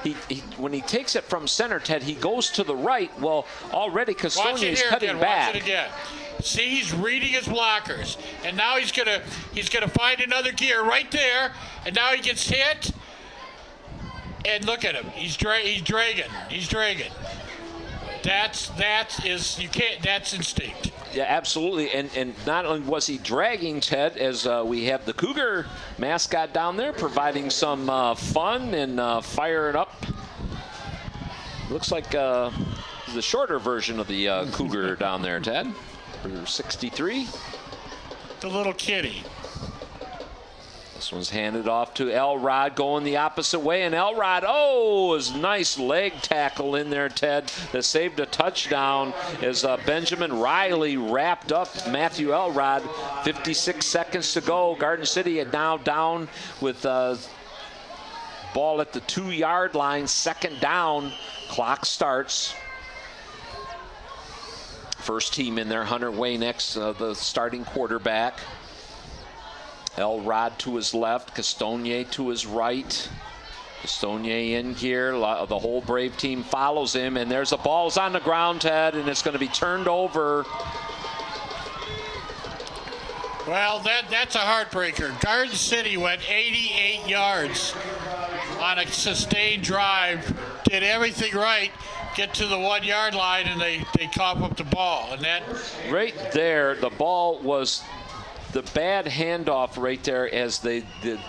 he when he takes it from center, Ted, he goes to the right. Well, already Castonier is cutting again. back. Watch it again. See, he's reading his blockers, and now he's gonna find another gear right there, and now he gets hit. And look at him. He's dragging. That's instinct. Yeah, absolutely. And not only was he dragging, Ted, as we have the Cougar mascot down there providing some fun and firing up. Looks like the shorter version of the Cougar down there, Ted, for 63. The little kitty. This one's handed off to Elrod going the opposite way, and Elrod, is nice leg tackle in there, Ted, that saved a touchdown as Benjamin Riley wrapped up Matthew Elrod. 56 seconds to go. Garden City is now down with ball at the 2-yard line, second down. Clock starts. First team in there, Hunter Waynick, the starting quarterback. Elrod to his left, Castonier to his right. Castonier in here, the whole Brave team follows him, and there's a ball's on the ground, Ted, and it's going to be turned over. Well, that's a heartbreaker. Garden City went 88 yards on a sustained drive, did everything right, get to the 1-yard line, and they cough up the ball. And that right there, the ball was the bad handoff right there as the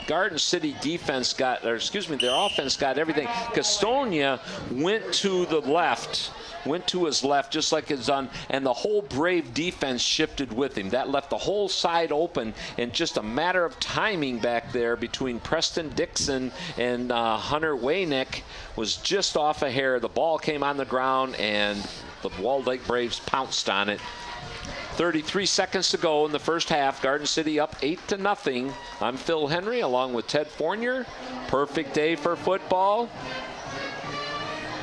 Garden City defense their offense got everything. Castonier went to the left, went to his left just like it's done, and the whole Brave defense shifted with him. That left the whole side open, and just a matter of timing back there between Preston Dixon and Hunter Waynick was just off a hair. The ball came on the ground, and the Walled Lake Braves pounced on it. 33 seconds to go in the first half. Garden City up 8-0. I'm Phil Henry along with Ted Fournier. Perfect day for football.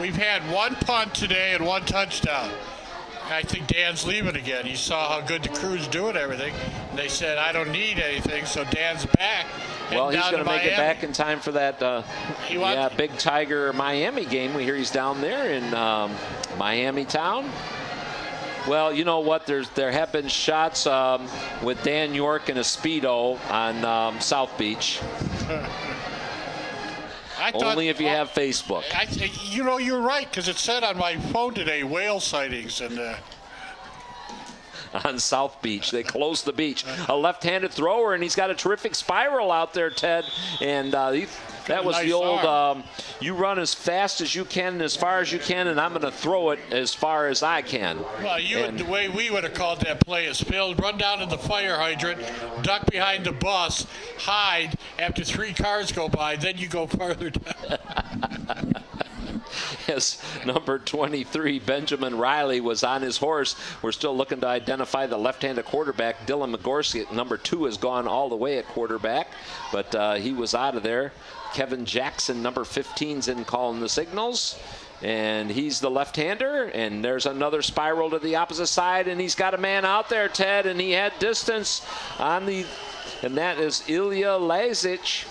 we've had one punt today and one touchdown. I think Dan's leaving again. He saw how good the crew's doing everything. And they said, I don't need anything, so Dan's back. Well, he's going to make it back in time for that Big Tiger Miami game. We hear he's down there in Miami town. Well, you know what? There have been shots with Dan York and a Speedo on South Beach. Only if you have Facebook. You're right, because it said on my phone today, whale sightings. On South Beach. They closed the beach. A left-handed thrower, and he's got a terrific spiral out there, Ted. And That was nice the old, arm. you run as fast as you can and as far as you can, and I'm going to throw it as far as I can. Well, the way we would have called that play is, Phil, run down to the fire hydrant, duck behind the bus, hide after 3 cars go by, then you go farther down. As number 23, Benjamin Riley, was on his horse. We're still looking to identify the left-handed quarterback. Dylan Magorski at number 2 has gone all the way at quarterback, but he was out of there. Kevin Jackson, number 15's in calling the signals, and he's the left-hander, and there's another spiral to the opposite side, and he's got a man out there, Ted, and he had distance on the, and that is Ilya Lazic.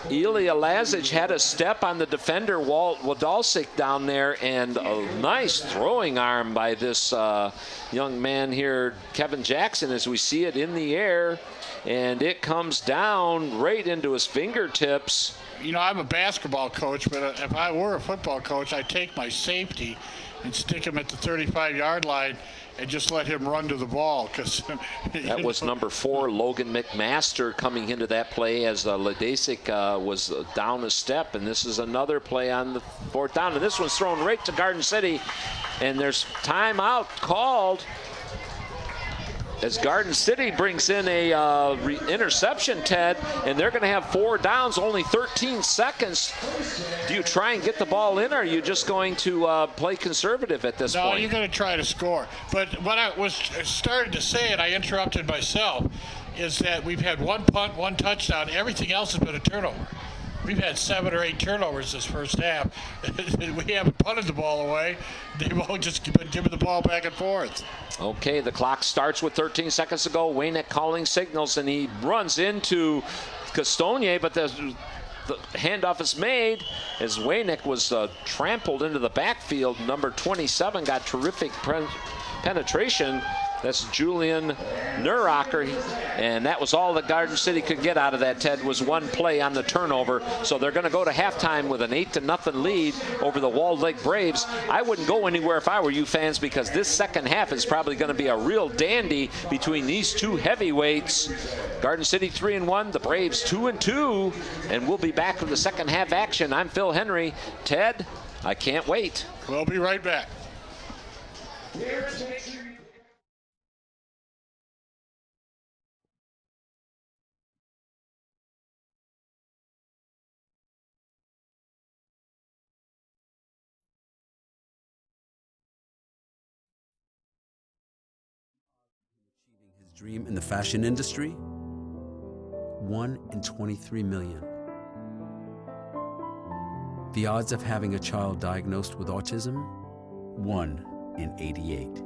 Ilya Lazic had a step on the defender, Walt Wadalsik, down there, and a nice throwing arm by this young man here, Kevin Jackson, as we see it in the air, and it comes down right into his fingertips. You know, I'm a basketball coach, but if I were a football coach, I'd take my safety and stick him at the 35-yard line and just let him run to the ball. Cause that was number 4, Logan McMaster, coming into that play as Ladasic was down a step. And this is another play on the 4th down. And this one's thrown right to Garden City. And there's timeout called as Garden City brings in a interception, Ted, and they're going to have 4 downs, only 13 seconds. Do you try and get the ball in, or are you just going to play conservative at this point? No, you're going to try to score. But what I was starting to say, and I interrupted myself, is that we've had 1 punt, 1 touchdown. Everything else has been a turnover. We've had 7 or 8 turnovers this first half. We haven't punted the ball away. They've all just been giving the ball back and forth. Okay, the clock starts with 13 seconds to go. Waynick calling signals, and he runs into Castonier, but the handoff is made as Waynick was trampled into the backfield. Number 27 got terrific penetration. That's Julian Nuracher, and that was all that Garden City could get out of that, Ted, was 1 play on the turnover. So they're going to go to halftime with an 8-0 lead over the Walled Lake Braves. I wouldn't go anywhere if I were you fans, because this second half is probably going to be a real dandy between these 2 heavyweights. Garden City 3-1, the Braves 2-2, and we'll be back with the second half action. I'm Phil Henry. Ted, I can't wait. We'll be right back. Dream in the fashion industry? 1 in 23 million. The odds of having a child diagnosed with autism? 1 in 88.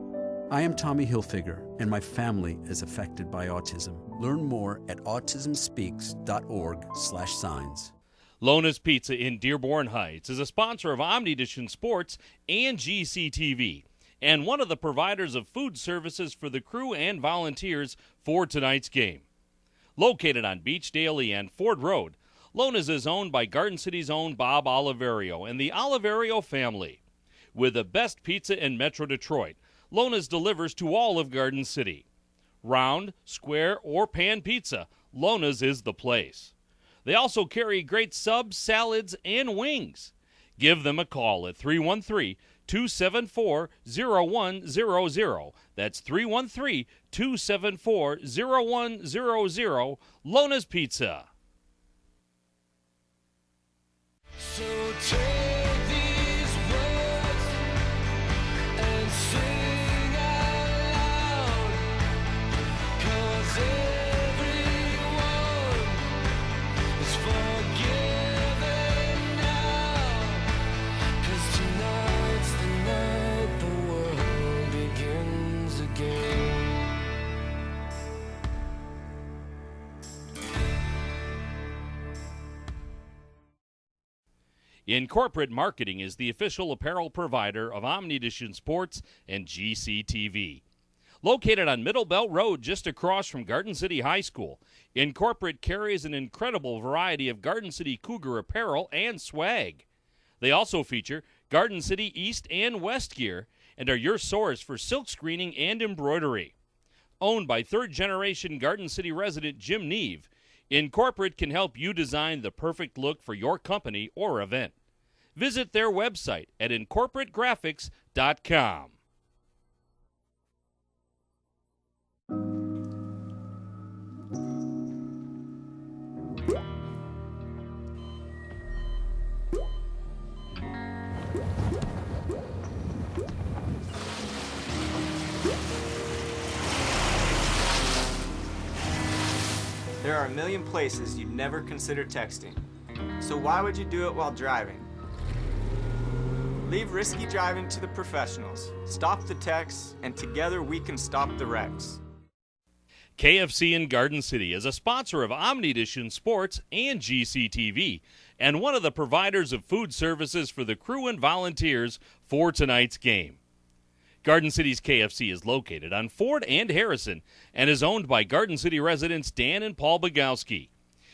I am Tommy Hilfiger, and my family is affected by autism. Learn more at autismspeaks.org/signs. Lona's Pizza in Dearborn Heights is a sponsor of Omnidition Sports and GCTV, and one of the providers of food services for the crew and volunteers for tonight's game. Located on Beach Daly and Ford Road, Lona's is owned by Garden City's own Bob Oliverio and the Oliverio family. With the best pizza in Metro Detroit, Lona's delivers to all of Garden City. Round, square, or pan pizza, Lona's is the place. They also carry great subs, salads, and wings. Give them a call at 313-274-0100. That's 313-274-0100. Lona's Pizza. So take these words and sing out loud, 'cause everyone is forgiven now, 'cause tonight's the night the world begins again. Incorporate Marketing is the official apparel provider of Omnidition Sports and GCTV. Located on Middle Belt Road just across from Garden City High School, Incorporate carries an incredible variety of Garden City Cougar apparel and swag. They also feature Garden City East and West gear and are your source for silk screening and embroidery. Owned by third-generation Garden City resident Jim Neve, Incorporate can help you design the perfect look for your company or event. Visit their website at incorporategraphics.com. There are a million places you'd never consider texting. So why would you do it while driving? Leave risky driving to the professionals. Stop the texts, and together we can stop the wrecks. KFC in Garden City is a sponsor of OmniDition Sports and GCTV, and one of the providers of food services for the crew and volunteers for tonight's game. Garden City's KFC is located on Ford and Harrison and is owned by Garden City residents Dan and Paul Bogowski.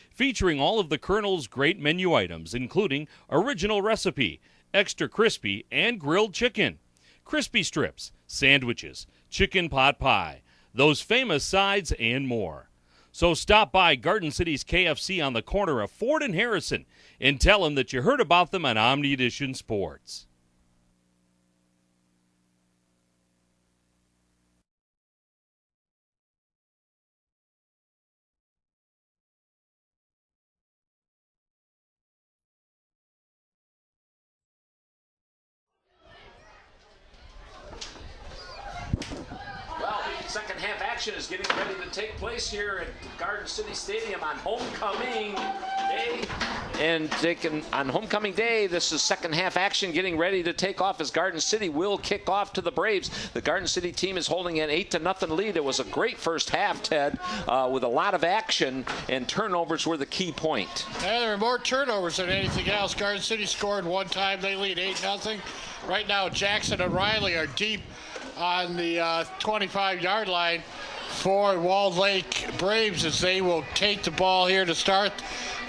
Featuring all of the Colonel's great menu items, including original recipe, extra crispy, and grilled chicken, crispy strips, sandwiches, chicken pot pie, those famous sides, and more. So stop by Garden City's KFC on the corner of Ford and Harrison and tell them that you heard about them on OmniDition Sports. Second half action is getting ready to take place here at Garden City Stadium on homecoming day. And on homecoming day, this is second half action getting ready to take off as Garden City will kick off to the Braves. The Garden City team is holding an 8-0 lead. It was a great first half, Ted, with a lot of action, and turnovers were the key point. Yeah, there were more turnovers than anything else. Garden City scored one time. They lead 8-0. Right now, Jackson and Riley are deep on the 25-yard line for Walled Lake Braves as they will take the ball here to start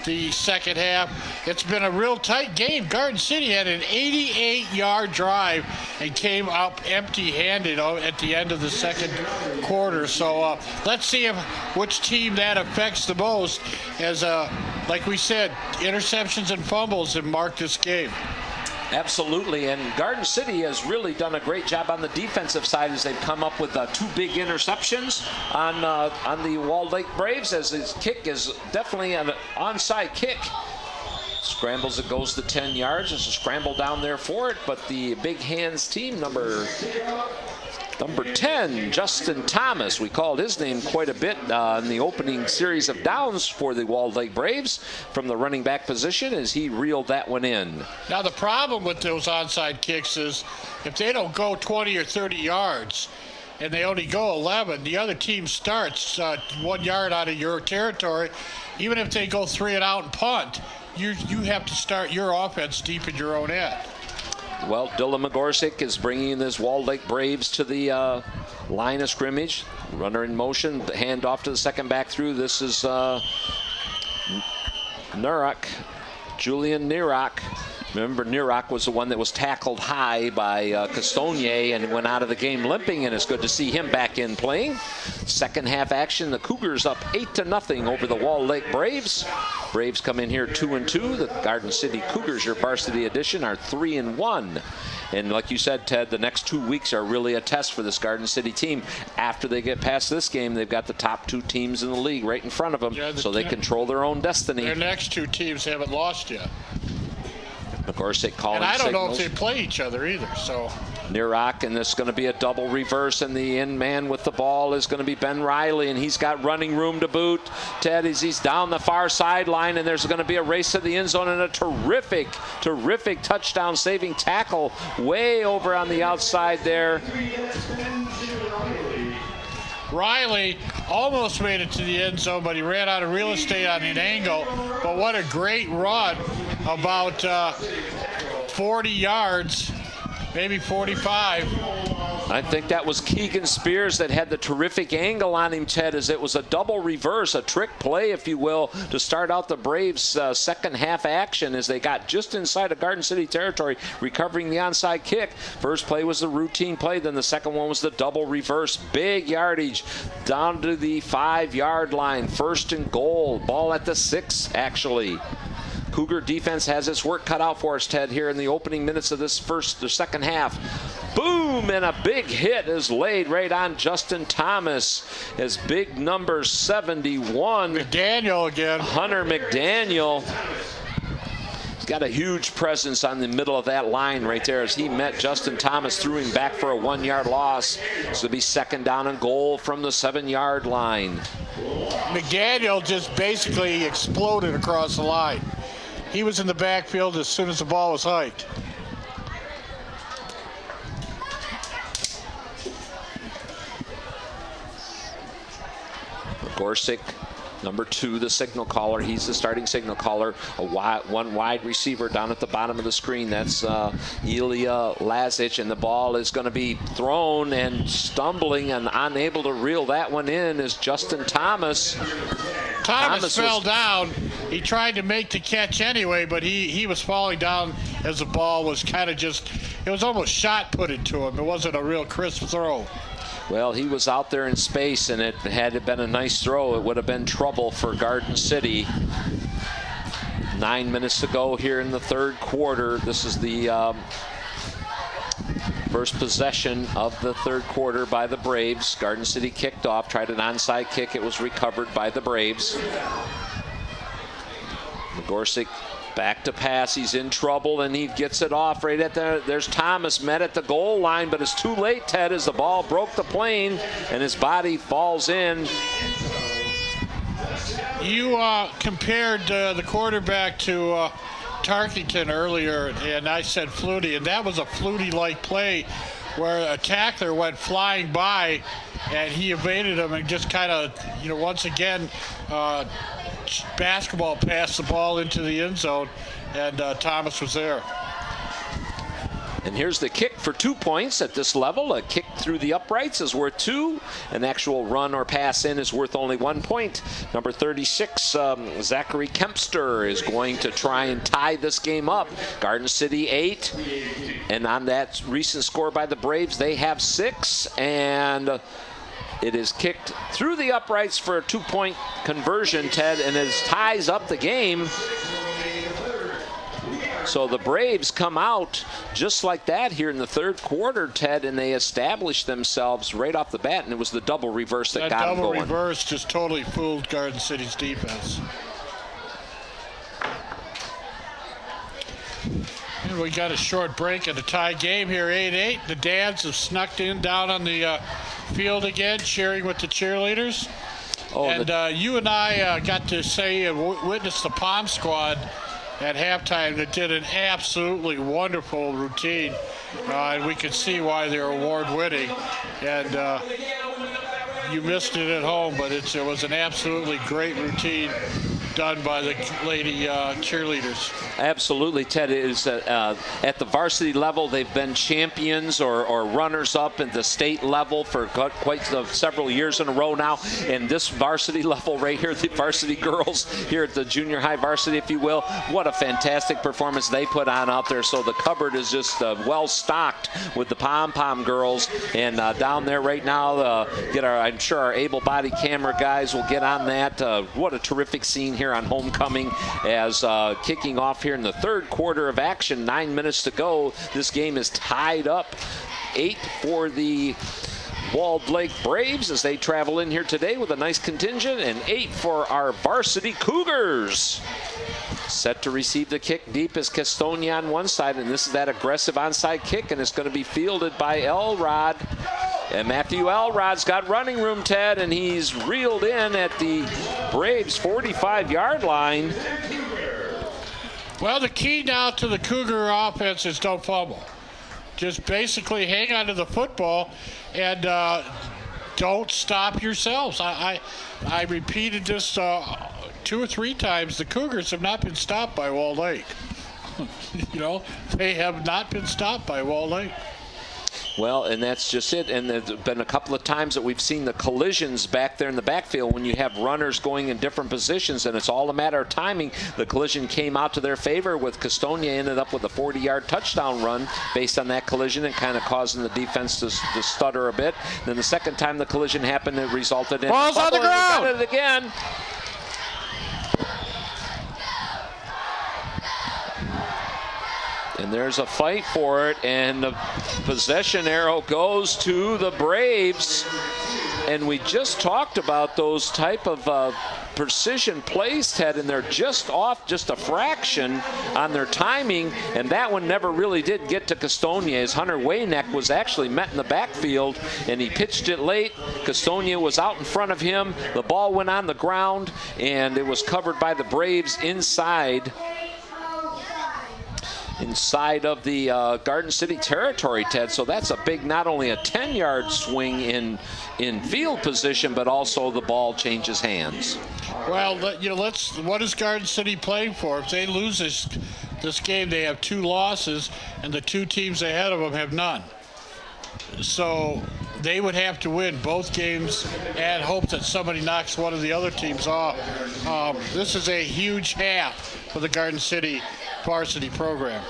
the second half. It's been a real tight game. Garden City had an 88-yard drive and came up empty-handed at the end of the second quarter. So let's see which team that affects the most as, like we said, interceptions and fumbles have marked this game. Absolutely, and Garden City has really done a great job on the defensive side as they've come up with 2 big interceptions on the Walled Lake Braves, as his kick is definitely an onside kick. Scrambles, it goes to 10 yards. There's a scramble down there for it, but the Big Hands team, number 10, Justin Thomas, we called his name quite a bit in the opening series of downs for the Walled Lake Braves from the running back position as he reeled that one in. Now the problem with those onside kicks is if they don't go 20 or 30 yards and they only go 11, the other team starts 1 yard out of your territory. Even if they go 3 and out and punt, you have to start your offense deep in your own end. Well, Dylan Magorczyk is bringing this Walled Lake Braves to the line of scrimmage. Runner in motion, hand off to the second back through. This is Julian Nurok. Remember, Nurok was the one that was tackled high by Castonier and went out of the game limping, and it's good to see him back in playing. Second half action, the Cougars up 8-0 over the Walled Lake Braves. Braves come in here 2-2. The Garden City Cougars, your varsity edition, are 3-1. And like you said, Ted, the next 2 weeks are really a test for this Garden City team. After they get past this game, they've got the top 2 teams in the league right in front of them, so they control their own destiny. Their next 2 teams haven't lost yet. Magorczyk calling and I don't signals. know if they play each other either, so. Nurok, and this is going to be a double reverse, and the end man with the ball is going to be Ben Riley, and he's got running room to boot. Ted, as he's down the far sideline, and there's going to be a race to the end zone and a terrific touchdown-saving tackle way over on the outside there. Riley almost made it to the end zone, but he ran out of real estate on an angle. But what a great run, about 40 yards, maybe 45. I think that was Keegan Spears that had the terrific angle on him, Ted, as it was a double reverse, a trick play, if you will, to start out the Braves' second half action as they got just inside of Garden City territory, recovering the onside kick. First play was the routine play, then the second one was the double reverse. Big yardage down to the 5-yard line. First and goal. Ball at the 6, actually. Cougar defense has its work cut out for us, Ted, here in the opening minutes of this second half. Boom, and a big hit is laid right on Justin Thomas as big number 71. McDaniel again. Hunter McDaniel. He's got a huge presence on the middle of that line right there as he met Justin Thomas, threw him back for a 1-yard loss. This will be second down and goal from the 7-yard line. McDaniel just basically exploded across the line. He was in the backfield as soon as the ball was hiked. Gorsick, number 2, the signal caller. He's the starting signal caller. One wide receiver down at the bottom of the screen. That's Ilya Lazic, and the ball is going to be thrown, and stumbling and unable to reel that one in is Justin Thomas. Thomas fell down. He tried to make the catch anyway, but he was falling down as the ball was kind of just, it was almost shot put into him. It wasn't a real crisp throw. Well, he was out there in space, and had it been a nice throw, it would have been trouble for Garden City. 9 minutes to go here in the third quarter. This is the first possession of the third quarter by the Braves. Garden City kicked off, tried an onside kick. It was recovered by the Braves. Gorsick back to pass. He's in trouble, and he gets it off right at there's Thomas met at the goal line, but it's too late, Ted, as the ball broke the plane and his body falls in. You compared the quarterback to Tarkington earlier, and I said Flutie, and that was a Flutie-like play where a tackler went flying by and he evaded him and just kind of, once again, basketball passed the ball into the end zone, and Thomas was there. And here's the kick for 2 points at this level. A kick through the uprights is worth 2. An actual run or pass in is worth only 1 point. Number 36, Zachary Kempster, is going to try and tie this game up. Garden City 8. And on that recent score by the Braves, they have 6. And it is kicked through the uprights for a 2-point conversion, Ted, and it ties up the game. So the Braves come out just like that here in the third quarter, Ted, and they establish themselves right off the bat, and it was the double reverse that got them going. That double reverse just totally fooled Garden City's defense. And we got a short break in the tie game here, 8-8. The dads have snuck in down on the field again, cheering with the cheerleaders. Oh, and you and I got to say and witness the Palm Squad at halftime that did an absolutely wonderful routine, and we could see why they're award-winning. And you missed it at home, but it was an absolutely great routine done by the lady cheerleaders. Absolutely, Ted. It is at the varsity level, they've been champions or runners-up at the state level for quite several years in a row now. And this varsity level right here, the varsity girls here at the junior high varsity, if you will, what a fantastic performance they put on out there. So the cupboard is just well-stocked with the pom-pom girls. And down there right now, I'm sure our able-bodied camera guys will get on that. What a terrific scene here on homecoming as kicking off here in the third quarter of action. 9 minutes to go. This game is tied up 8 for the Walled Lake Braves as they travel in here today with a nice contingent, and 8 for our varsity Cougars. Set to receive the kick deep is Castonia on one side, and this is that aggressive onside kick, and it's going to be fielded by Elrod. And Matthew Elrod's got running room, Ted, and he's reeled in at the Braves' 45-yard line. Well, the key now to the Cougar offense is don't fumble. Just basically hang on to the football and don't stop yourselves. I repeated this 2 or 3 times. The Cougars have not been stopped by Walled Lake. They have not been stopped by Walled Lake. Well, and that's just it. And there's been a couple of times that we've seen the collisions back there in the backfield when you have runners going in different positions, and it's all a matter of timing. The collision came out to their favor with Castonia ended up with a 40-yard touchdown run based on that collision and kind of causing the defense to stutter a bit. Then the second time the collision happened, it resulted in ball's on the ground. Got it again. And there's a fight for it, and the possession arrow goes to the Braves. And we just talked about those type of precision plays, Ted, and they're just off just a fraction on their timing, and that one never really did get to Castonia, as Hunter Wayneck was actually met in the backfield, and he pitched it late. Castonia was out in front of him. The ball went on the ground, and it was covered by the Braves inside of the Garden City territory, Ted. So that's a big, not only a 10-yard swing in field position, but also the ball changes hands. Well, what is Garden City playing for? If they lose this game, they have 2 losses, and the 2 teams ahead of them have none. So they would have to win both games and hope that somebody knocks one of the other teams off. This is a huge half for the Garden City varsity program.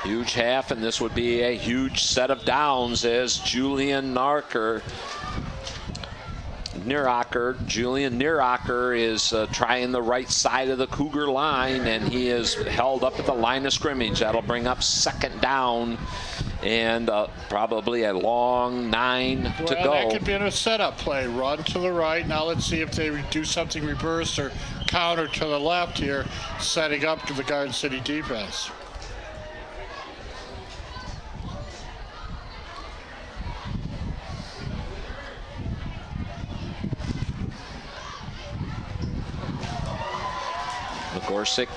Huge half, and this would be a huge set of downs as Julian Nieracker is trying the right side of the Cougar line, and he is held up at the line of scrimmage. That'll bring up second down and probably a long 9 to go. That could be in a setup play. Run to the right. Now let's see if they do something reverse or counter to the left here, setting up to the Garden City defense. Gorsick,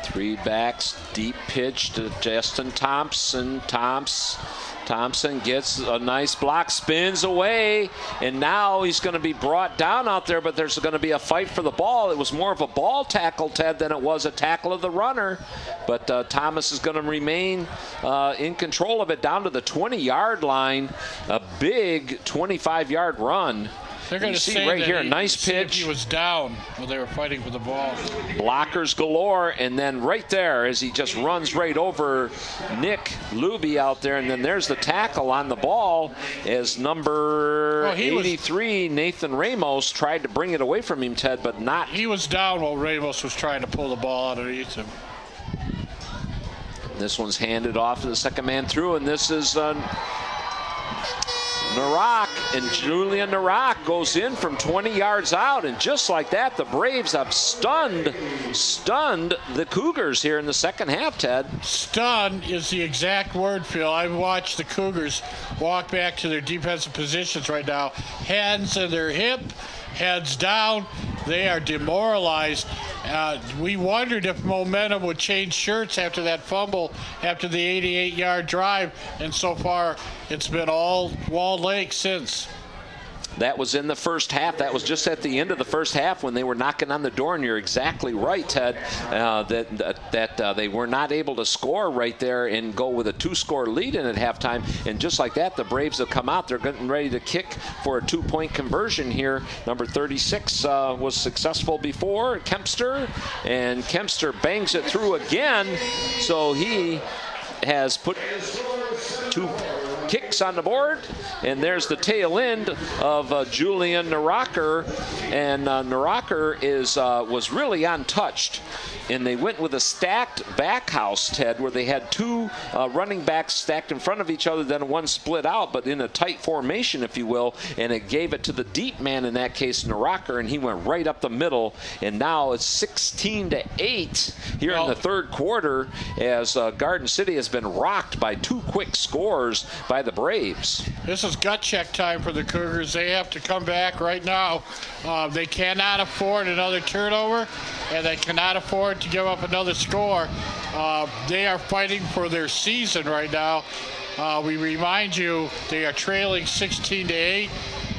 3 backs, deep pitch to Justin Thompson. Thompson gets a nice block, spins away, and now he's going to be brought down out there, but there's going to be a fight for the ball. It was more of a ball tackle, Ted, than it was a tackle of the runner, but Thomas is going to remain in control of it down to the 20-yard line. A big 25-yard run. They're going to see right here, a nice pitch. He was down when they were fighting for the ball. Blockers galore, and then right there as he just runs right over Nick Luby out there, and then there's the tackle on the ball as number 83, Nathan Ramos, tried to bring it away from him, Ted, but not. He was down while Ramos was trying to pull the ball underneath him. This one's handed off to the second man through, and this is Narak, and Julian Narak goes in from 20 yards out, and just like that, the Braves have stunned the Cougars here in the second half, Ted. Stun is the exact word, Phil. I've watched the Cougars walk back to their defensive positions right now. Hands in their hip, heads down. They are demoralized. We wondered if momentum would change shirts after that fumble, after the 88-yard drive, and so far it's been all Walled Lake since. That was in the first half. That was just at the end of the first half when they were knocking on the door, and you're exactly right, Ted, that they were not able to score right there and go with a 2-score lead in at halftime. And just like that, the Braves have come out. They're getting ready to kick for a 2-point conversion here. Number 36 was successful before, Kempster, and Kempster bangs it through again. So he has put 2 kicks on the board, and there's the tail end of Julian Naeracker, and Naeracker was really untouched, and they went with a stacked back house, Ted, where they had 2 running backs stacked in front of each other, then one split out, but in a tight formation, if you will, and it gave it to the deep man, in that case Naeracker, and he went right up the middle, and now it's 16-8 here in the third quarter as Garden City has been rocked by 2 quick scores by the Braves. This is gut check time for the Cougars. They have to come back right now. They cannot afford another turnover, and they cannot afford to give up another score. They are fighting for their season right now. We remind you they are trailing 16-8,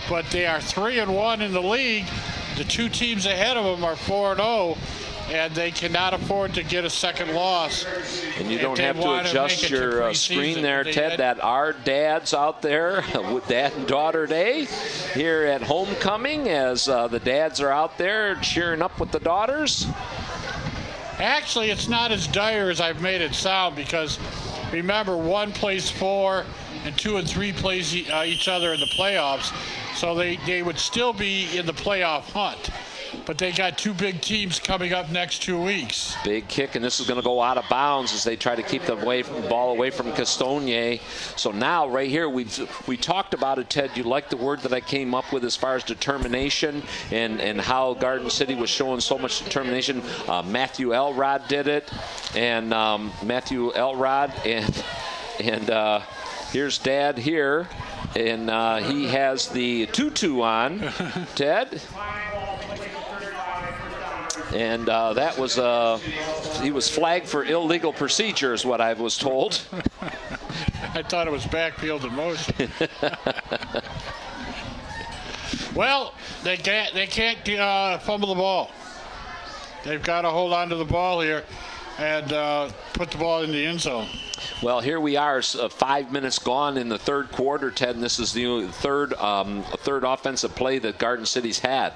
but they are 3-1 in the league. The 2 teams ahead of them are 4-0. and they cannot afford to get a second loss. And you don't have to adjust your screen there, Ted. That our dads out there with Dad and Daughter Day here at homecoming, as the dads are out there cheering up with the daughters. Actually, it's not as dire as I've made it sound, because remember, 1 plays 4 and 2 and 3 plays each other in the playoffs, so they would still be in the playoff hunt. But they got 2 big teams coming up next 2 weeks. Big kick, and this is going to go out of bounds as they try to keep the ball away from Castonier. So now, right here, we talked about it, Ted. You like the word that I came up with as far as determination and how Garden City was showing so much determination. Matthew Elrod did it, and Matthew Elrod, and here's Dad here, and he has the tutu on, Ted. And that was, he was flagged for illegal procedure is what I was told. I thought it was backfield in motion. Well, they can't fumble the ball. They've got to hold on to the ball here and put the ball in the end zone. Well, here we are, 5 minutes gone in the third quarter, Ted, and this is the third offensive play that Garden City's had.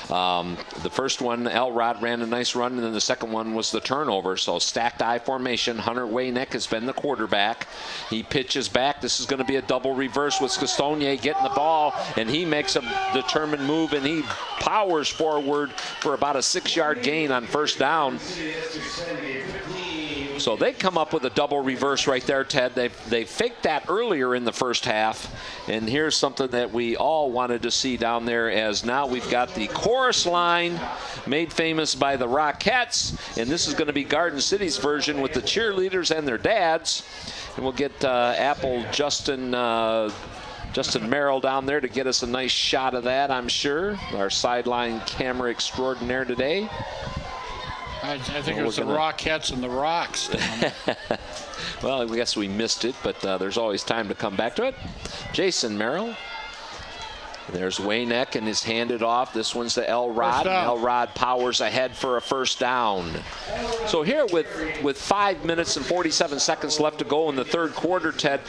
The first one, Elrod ran a nice run, and then the second one was the turnover. So stacked I formation. Hunter Wayneck has been the quarterback. He pitches back. This is going to be a double reverse with Castonier getting the ball, and he makes a determined move, and he powers forward for about a 6-yard gain on first down. So they come up with a double reverse right there, Ted. They faked that earlier in the first half. And here's something that we all wanted to see down there, as now we've got the chorus line made famous by the Rockettes. And this is going to be Garden City's version with the cheerleaders and their dads. And we'll get Justin Merrill down there to get us a nice shot of that, I'm sure. Our sideline camera extraordinaire today. I think it was the Rockettes and the Rocks. Well, I guess we missed it, but there's always time to come back to it. Jason Merrill. There's Wayneck, and is handed off. This one's to Elrod. Elrod powers ahead for a first down. So here with 5 minutes and 47 seconds left to go in the third quarter, Ted,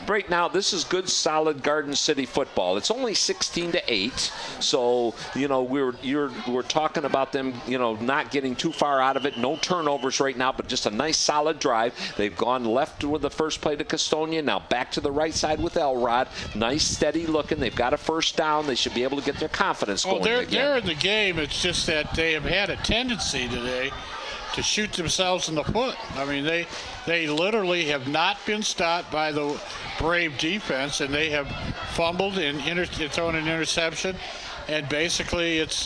right now this is good, solid Garden City football. It's only 16-8. So, you know, we're talking about them, you know, not getting too far out of it. No turnovers right now, but just a nice solid drive. They've gone left with the first play to Castonia. Now back to the right side with Elrod. Nice, steady looking. They've got a first down. They should be able to get their confidence going. They're in the game. It's just that they have had a tendency today to shoot themselves in the foot. I mean, they literally have not been stopped by the Brave defense, and they have fumbled and thrown an interception, and basically it's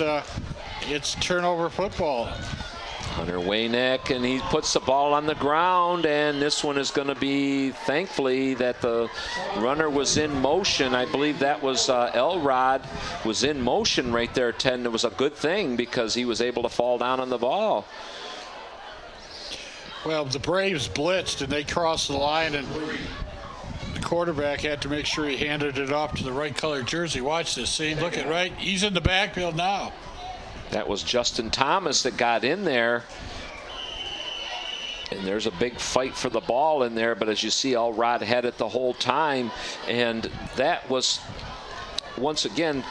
turnover football. Hunter Wayneck, and he puts the ball on the ground, and this one is going to be, thankfully, that the runner was in motion. I believe that was Elrod was in motion right there, Ted, and it was a good thing because he was able to fall down on the ball. Well, the Braves blitzed, and they crossed the line, and the quarterback had to make sure he handed it off to the right colored jersey. Watch this. See, look at right. He's in the backfield now. That was Justin Thomas that got in there. And there's a big fight for the ball in there, but as you see, Elrod had it the whole time. And that was, once again,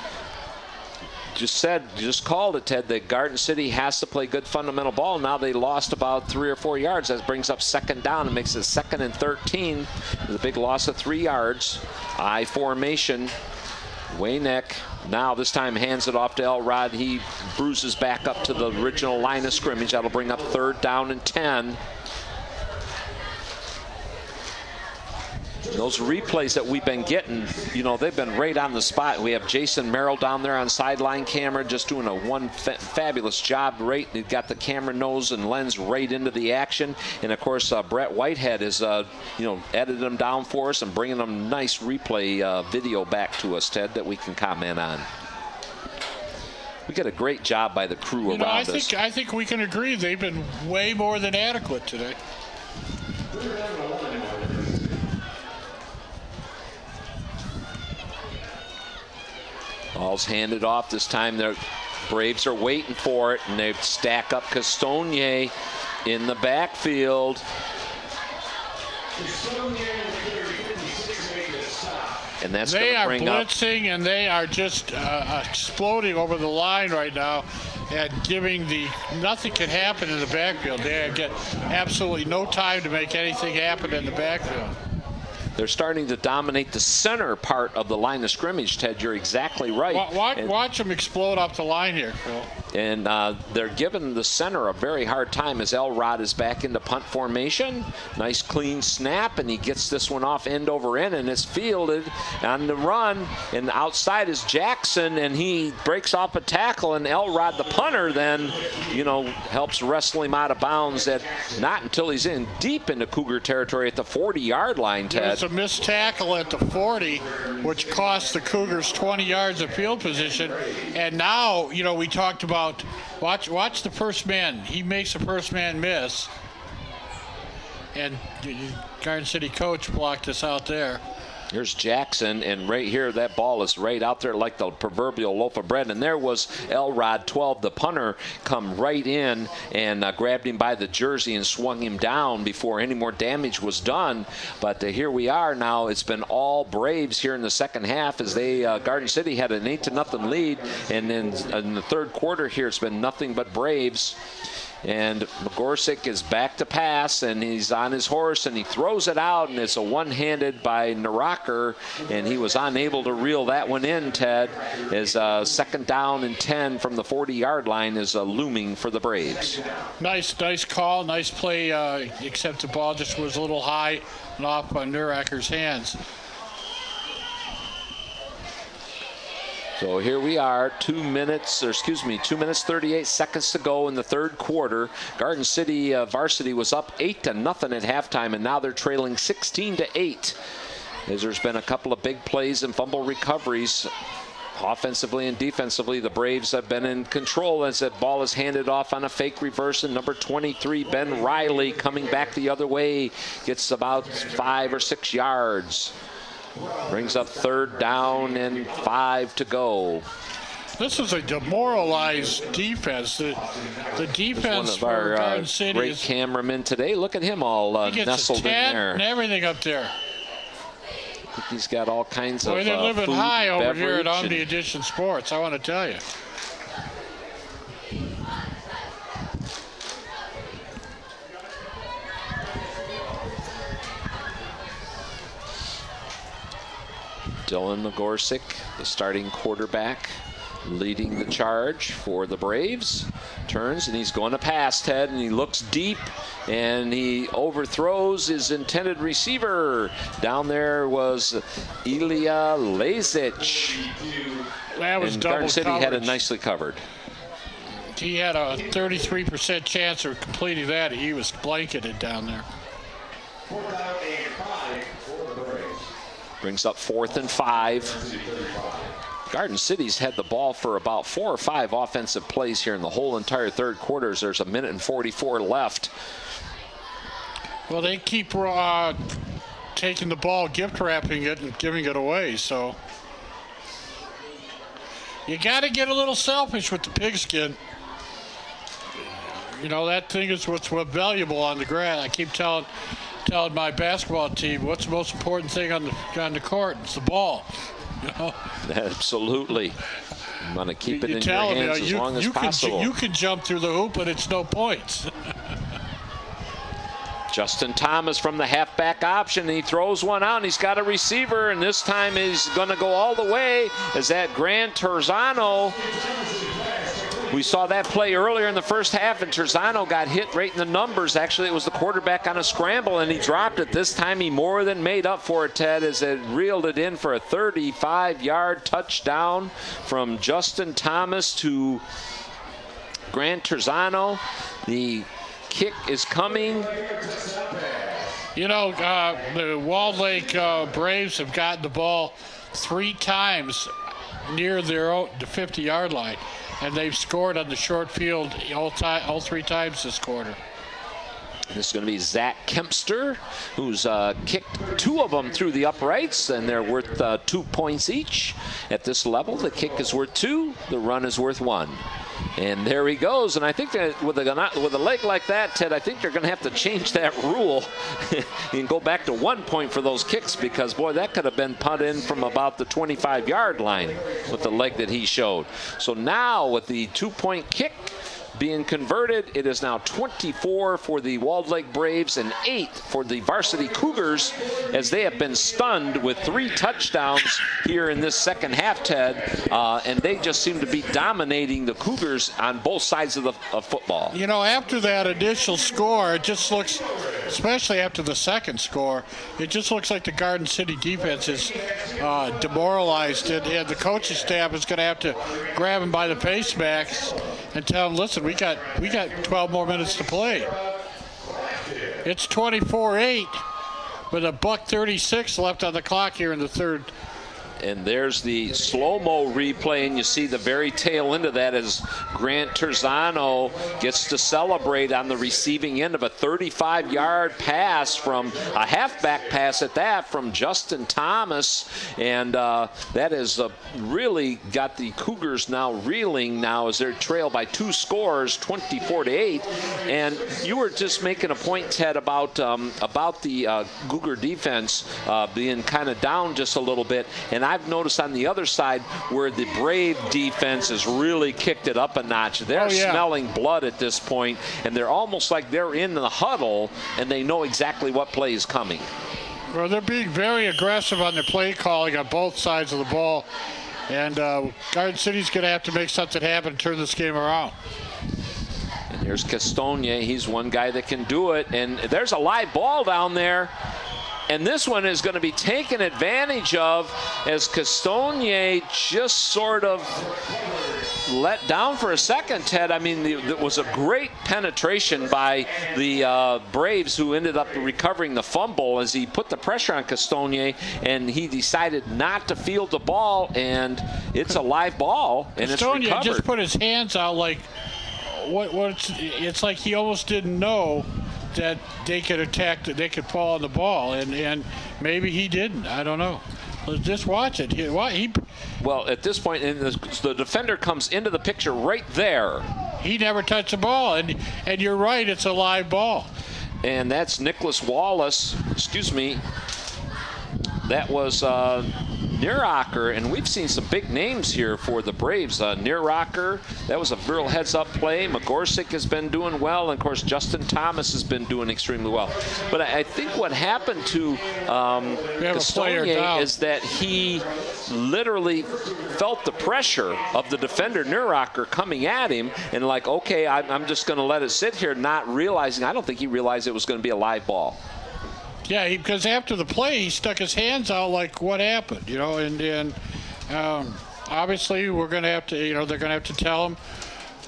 just called it, Ted, that Garden City has to play good fundamental ball. Now they lost about 3 or 4 yards. That brings up second down and makes it 2nd and 13. The big loss of 3 yards. I formation. Wayneck now this time hands it off to Elrod. He bruises back up to the original line of scrimmage. That'll bring up 3rd down and 10. Those replays that we've been getting, you know, they've been right on the spot. We have Jason Merrill down there on sideline camera just doing a fabulous job. Right, they've got the camera nose and lens right into the action. And, of course, Brett Whitehead is, edited them down for us and bringing them nice replay video back to us, Ted, that we can comment on. We got a great job by the crew around us. I think we can agree they've been way more than adequate today. Ball's handed off. This time they're Braves are waiting for it, and they stack up Castonier in the backfield. And that's they are bring up blitzing, and they are just exploding over the line right now and giving nothing can happen in the backfield. They get absolutely no time to make anything happen in the backfield. They're starting to dominate the center part of the line of scrimmage, Ted. You're exactly right. Watch them explode up the line here, Phil. And they're giving the center a very hard time as Elrod is back into punt formation. Nice clean snap, and he gets this one off end over end, and it's fielded on the run. And outside is Jackson, and he breaks off a tackle, and Elrod, the punter, then, helps wrestle him out of bounds. Not until he's in deep into Cougar territory at the 40-yard line, Ted. There's a missed tackle at the 40, which cost the Cougars 20 yards of field position. And now, we talked about watch the first man. He makes the first man miss. And Garden City coach blocked us out there. Here's Jackson, and right here, that ball is right out there like the proverbial loaf of bread. And there was Elrod 12, the punter, come right in and grabbed him by the jersey and swung him down before any more damage was done. But here we are now. It's been all Braves here in the second half as Garden City had an 8-0 lead. And then in the third quarter here, it's been nothing but Braves. And Magorczyk is back to pass, and he's on his horse, and he throws it out, and it's a one-handed by Naraker, and he was unable to reel that one in, Ted, as second down and 10 from the 40-yard line is looming for the Braves. Nice call, nice play, except the ball just was a little high and off on Naraker's hands. So here we are, 2 minutes 38 seconds to go in the third quarter. Garden City Varsity was up 8-0 at halftime, and now they're trailing 16-8. As there's been a couple of big plays and fumble recoveries. Offensively and defensively, the Braves have been in control as that ball is handed off on a fake reverse, and number 23, Ben Riley, coming back the other way, gets about 5 or 6 yards. Brings up third down and 5 to go. This is a demoralized defense. The defense for Garden City great cameraman today. Look at him all nestled in there. And everything up there. I think he's got all kinds of they're living food, high over here at beverage, Omni Edition Sports, I want to tell you. Dylan Magorczyk, the starting quarterback, leading the charge for the Braves. Turns, and he's going to pass, Ted, and he looks deep, and he overthrows his intended receiver. Down there was Ilya Lazic. That was and double Garden City coverage. had it nicely covered. He had a 33% chance of completing that. He was blanketed down there. Brings up 4th and 5. Garden City's had the ball for about 4 or 5 offensive plays here in the whole entire third quarter. There's a minute and 44 left. Well, they keep taking the ball, gift wrapping it, and giving it away. So you got to get a little selfish with the pigskin. That thing is what's valuable on the grass. I keep telling my basketball team, what's the most important thing on the court? It's the ball. Absolutely. You want to keep it in your hands as long as possible. You can jump through the hoop, but it's no points. Justin Thomas from the halfback option. He throws one out, and he's got a receiver, and this time he's going to go all the way. Is that Grant Terzano? We saw that play earlier in the first half, and Terzano got hit right in the numbers. Actually, it was the quarterback on a scramble, and he dropped it. This time he more than made up for it, Ted, as it reeled it in for a 35-yard touchdown from Justin Thomas to Grant Terzano. The kick is coming. The Walled Lake Braves have gotten the ball 3 times near the 50-yard line, and they've scored on the short field all 3 times this quarter. This is going to be Zach Kempster, who's kicked 2 of them through the uprights, and they're worth 2 points each. At this level, the kick is worth 2, the run is worth 1. And there he goes. And I think that with a leg like that, Ted, I think they're going to have to change that rule and go back to 1 point for those kicks because, boy, that could have been put in from about the 25-yard line with the leg that he showed. So now with the 2-point kick being converted, it is now 24 for the Walled Lake Braves and 8 for the Varsity Cougars as they have been stunned with 3 touchdowns here in this second half, Ted, and they just seem to be dominating the Cougars on both sides of the football. You know, after that initial score, it just looks, especially after the second score, it just looks like the Garden City defense is demoralized, and the coaching staff is going to have to grab him by the face mask and tell him, listen, we got 12 more minutes to play. It's 24-8 with $1:36 left on the clock here in the third. And there's the slow-mo replay, and you see the very tail end of that as Grant Terzano gets to celebrate on the receiving end of a 35-yard pass from a halfback pass at that from Justin Thomas. And that has really got the Cougars now reeling now as they're trailed by 2 scores, 24-8. And you were just making a point, Ted, about the Cougar defense being kind of down just a little bit. And I've noticed on the other side where the Brave defense has really kicked it up a notch. They're smelling blood at this point, and they're almost like they're in the huddle, and they know exactly what play is coming. Well, they're being very aggressive on their play calling on both sides of the ball, and Garden City's going to have to make something happen and turn this game around. And here's Castogne. He's one guy that can do it, and there's a live ball down there. And this one is going to be taken advantage of as Castogne just sort of let down for a second, Ted. I mean, it was a great penetration by the Braves, who ended up recovering the fumble as he put the pressure on Castogne, and he decided not to field the ball, and it's a live ball, and it's recovered. Castogne just put his hands out like it's like he almost didn't know that they could attack, that they could fall on the ball, and maybe he didn't. I don't know. Let's just watch it. Well, at this point, the defender comes into the picture right there. He never touched the ball, and you're right, it's a live ball. And that's Nicholas Wallace. Excuse me. That was Nieracker, and we've seen some big names here for the Braves. Nieracker, that was a real heads-up play. Magorsic has been doing well, and of course Justin Thomas has been doing extremely well. But I think what happened to Castogne is that he literally felt the pressure of the defender Nieracker coming at him, and like, okay, I'm just going to let it sit here, not realizing. I don't think he realized it was going to be a live ball. Yeah, because after the play, he stuck his hands out like, what happened, you know, and obviously we're going to have to, you know, they're going to have to tell him.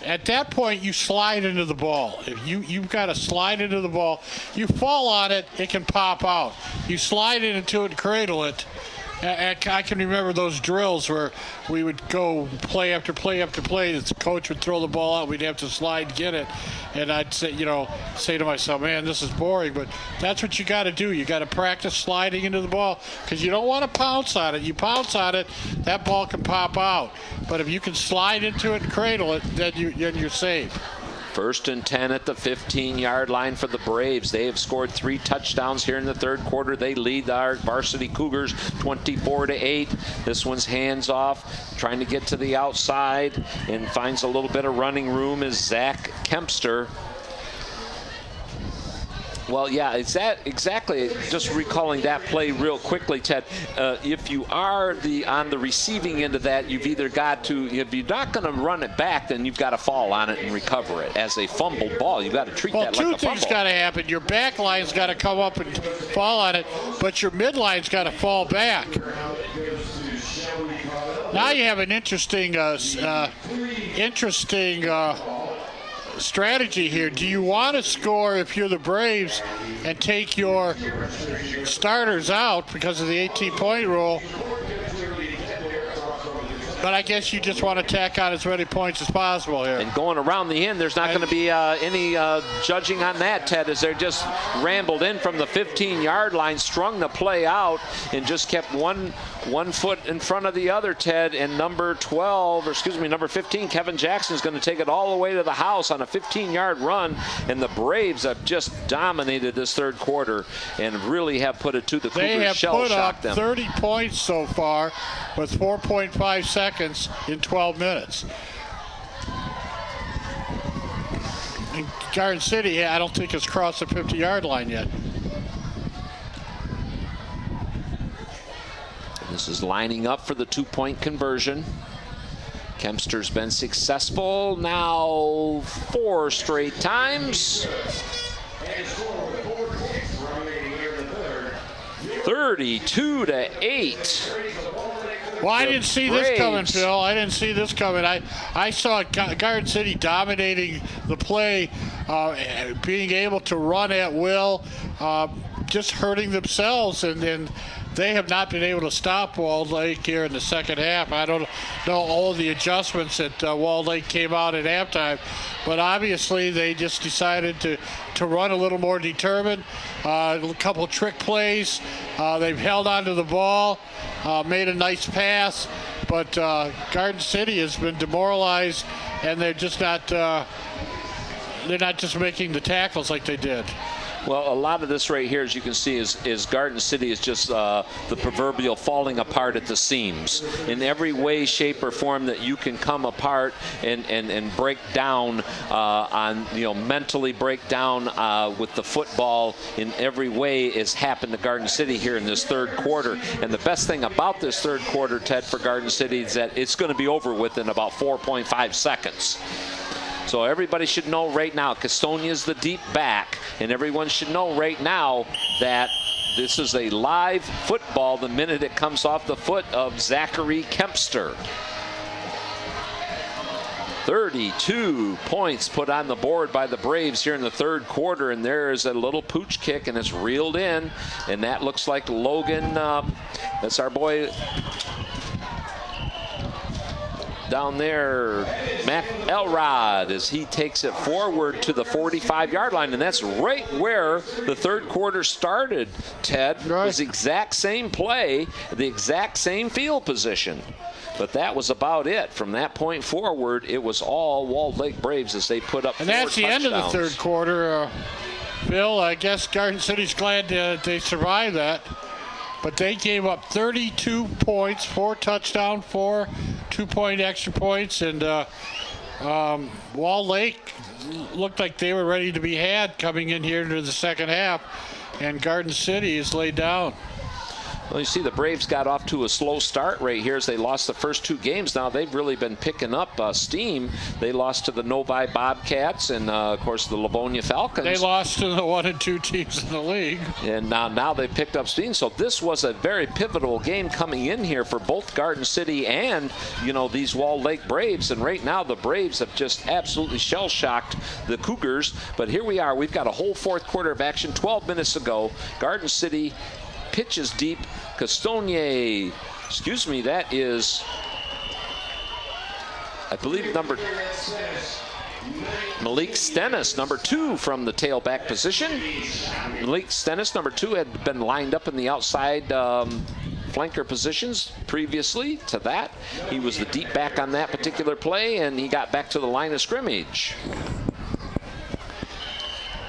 At that point, you slide into the ball. If you've got to slide into the ball, you fall on it, it can pop out. You slide into it and cradle it. I can remember those drills where we would go play after play after play. The coach would throw the ball out. We'd have to slide, get it. And I'd say to myself, man, this is boring. But that's what you got to do. You got to practice sliding into the ball because you don't want to pounce on it. You pounce on it, that ball can pop out. But if you can slide into it and cradle it, then you're safe. 1st and 10 at the 15-yard line for the Braves. They have scored 3 touchdowns here in the third quarter. They lead our Varsity Cougars 24-8. This one's hands off, trying to get to the outside, and finds a little bit of running room is Zach Kempster. Well, yeah, it's that exactly. Just recalling that play real quickly, Ted. If you are on the receiving end of that, you've either got to, if you're not going to run it back, then you've got to fall on it and recover it as a fumbled ball. You've got to treat that like a fumble. Well, two things got to happen. Your back line's got to come up and fall on it, but your midline's got to fall back. Now you have an interesting strategy here. Do you want to score if you're the Braves and take your starters out because of the 18-point rule But I guess you just want to tack on as many points as possible here. And going around the end, there's not going to be any judging on that, Ted, as they're just rambled in from the 15-yard line, strung the play out, and just kept one foot in front of the other, Ted. And number 15, Kevin Jackson is going to take it all the way to the house on a 15-yard run. And the Braves have just dominated this third quarter and really have put it to the Cougars. They have put up them. 30 points so far with 4.5 seconds in 12 minutes. And Garden City, I don't think has crossed the 50-yard line yet. This is lining up for the two-point conversion. Kempster's been successful now 4 straight times. 32-8. Well, I didn't see this coming, Phil. I didn't see this coming. I saw Garden City dominating the play, being able to run at will, just hurting themselves, and they have not been able to stop Walled Lake here in the second half. I don't know all the adjustments that Walled Lake came out at halftime, but obviously they just decided to run a little more determined. A couple trick plays. They've held onto the ball, made a nice pass, but Garden City has been demoralized, and they're just not. They're not just making the tackles like they did. Well, a lot of this right here, as you can see, is Garden City is just the proverbial falling apart at the seams. In every way, shape, or form that you can come apart and break down mentally break down with the football in every way has happened to Garden City here in this third quarter. And the best thing about this third quarter, Ted, for Garden City is that it's going to be over within about 4.5 seconds. So everybody should know right now, Castonia's the deep back, and everyone should know right now that this is a live football the minute it comes off the foot of Zachary Kempster. 32 points put on the board by the Braves here in the third quarter, and there's a little pooch kick, and it's reeled in, and that looks like Logan, that's our boy down there, Matt Elrod, as he takes it forward to the 45-yard line, and that's right where the third quarter started, Ted. Right. It was the exact same play, the exact same field position. But that was about it. From that point forward, it was all Walled Lake Braves as they put up 4 touchdowns. And that's the end of the third quarter. Bill, I guess Garden City's glad they survived that. But they gave up 32 points, 4 touchdowns, 4 2-point extra points, and Walled Lake looked like they were ready to be had coming in here into the second half, and Garden City is laid down. Well, you see the Braves got off to a slow start right here as they lost the first 2 games. Now they've really been picking up steam. They lost to the Novi Bobcats and, of course, the Livonia Falcons. They lost to the 1 and 2 teams in the league. And now they've picked up steam. So this was a very pivotal game coming in here for both Garden City and, these Walled Lake Braves. And right now the Braves have just absolutely shell-shocked the Cougars. But here we are. We've got a whole fourth quarter of action, 12 minutes ago. Garden City pitches deep. Castogne, that is, I believe, Malik Stennis, number 2 from the tailback position. Malik Stennis, number 2, had been lined up in the outside flanker positions previously to that. He was the deep back on that particular play, and he got back to the line of scrimmage.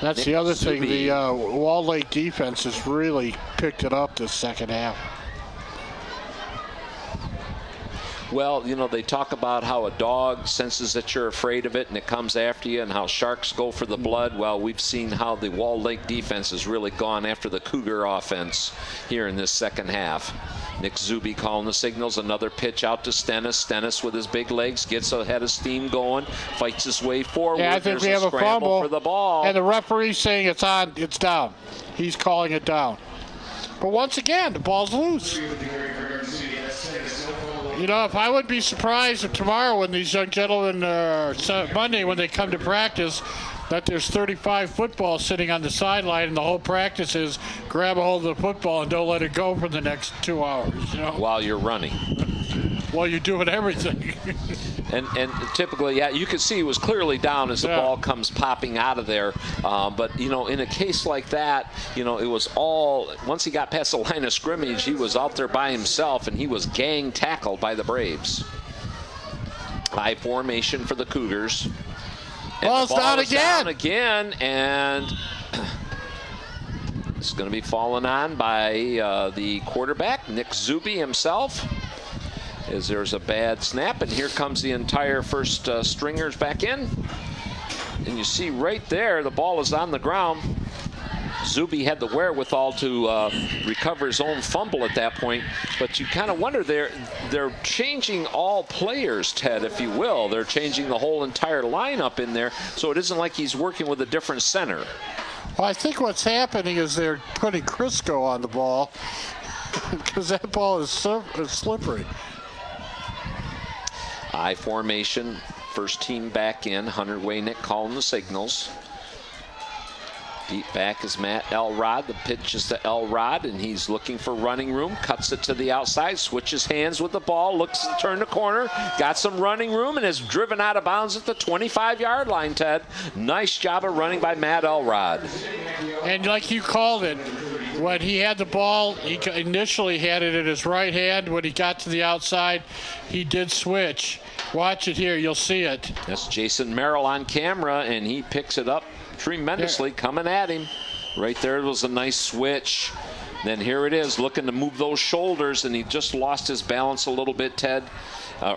That's Nick the other thing. The Walled Lake defense has really picked it up this second half. Well, they talk about how a dog senses that you're afraid of it and it comes after you, and how sharks go for the blood. Well, we've seen how the Walled Lake defense has really gone after the Cougar offense here in this second half. Nick Zuby calling the signals. Another pitch out to Stennis. Stennis with his big legs gets ahead of steam going, fights his way forward. Yeah, I think we have a fumble for the ball. And the referee's saying it's down. He's calling it down. But once again, the ball's loose. If I would be surprised if tomorrow when these young gentlemen, Monday when they come to practice, that there's 35 footballs sitting on the sideline, and the whole practice is grab a hold of the football and don't let it go for the next 2 hours. While you're running. while you're doing everything. And typically, yeah, you can see he was clearly down as the ball comes popping out of there. But, you know, in a case like that, you know, it was all, once he got past the line of scrimmage, he was out there by himself, and he was gang tackled by the Braves. High formation for the Cougars. And Ball's the ball down is down again, and it's going to be fallen on by the quarterback, Nick Zuby himself, as there's a bad snap, and here comes the entire first stringers back in. And you see right there, the ball is on the ground. Zuby had the wherewithal to recover his own fumble at that point, but you kind of wonder, they're changing all players, Ted, if you will. They're changing the whole entire lineup in there, so it isn't like he's working with a different center. Well, I think what's happening is they're putting Crisco on the ball because that ball is slippery. I formation, first team back in. Hunter Waynick calling the signals. Deep back is Matt Elrod. The pitch is to Elrod, and he's looking for running room. Cuts it to the outside, switches hands with the ball, looks to turn the corner, got some running room, and is driven out of bounds at the 25-yard line, Ted. Nice job of running by Matt Elrod. And like you called it, when he had the ball, he initially had it in his right hand. When he got to the outside, he did switch. Watch it here. You'll see it. That's Jason Merrill on camera, and he picks it up tremendously, coming at him. Right there was a nice switch. Then here it is, looking to move those shoulders, and he just lost his balance a little bit, Ted.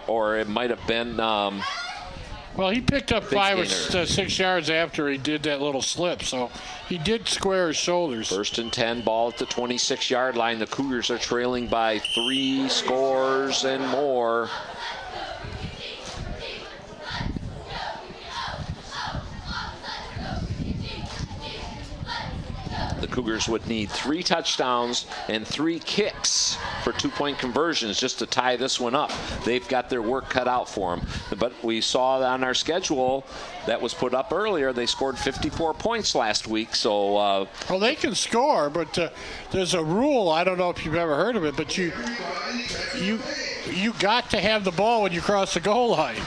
Or it might have been... well, he picked up 5 or 6 yards after he did that little slip, so he did square his shoulders. 1st and 10, ball at the 26-yard line. The Cougars are trailing by 3 scores and more. The Cougars would need 3 touchdowns and 3 kicks for 2-point conversions just to tie this one up. They've got their work cut out for them. But we saw on our schedule that was put up earlier, they scored 54 points last week. So, well, they can score, but there's a rule. I don't know if you've ever heard of it, but you got to have the ball when you cross the goal line.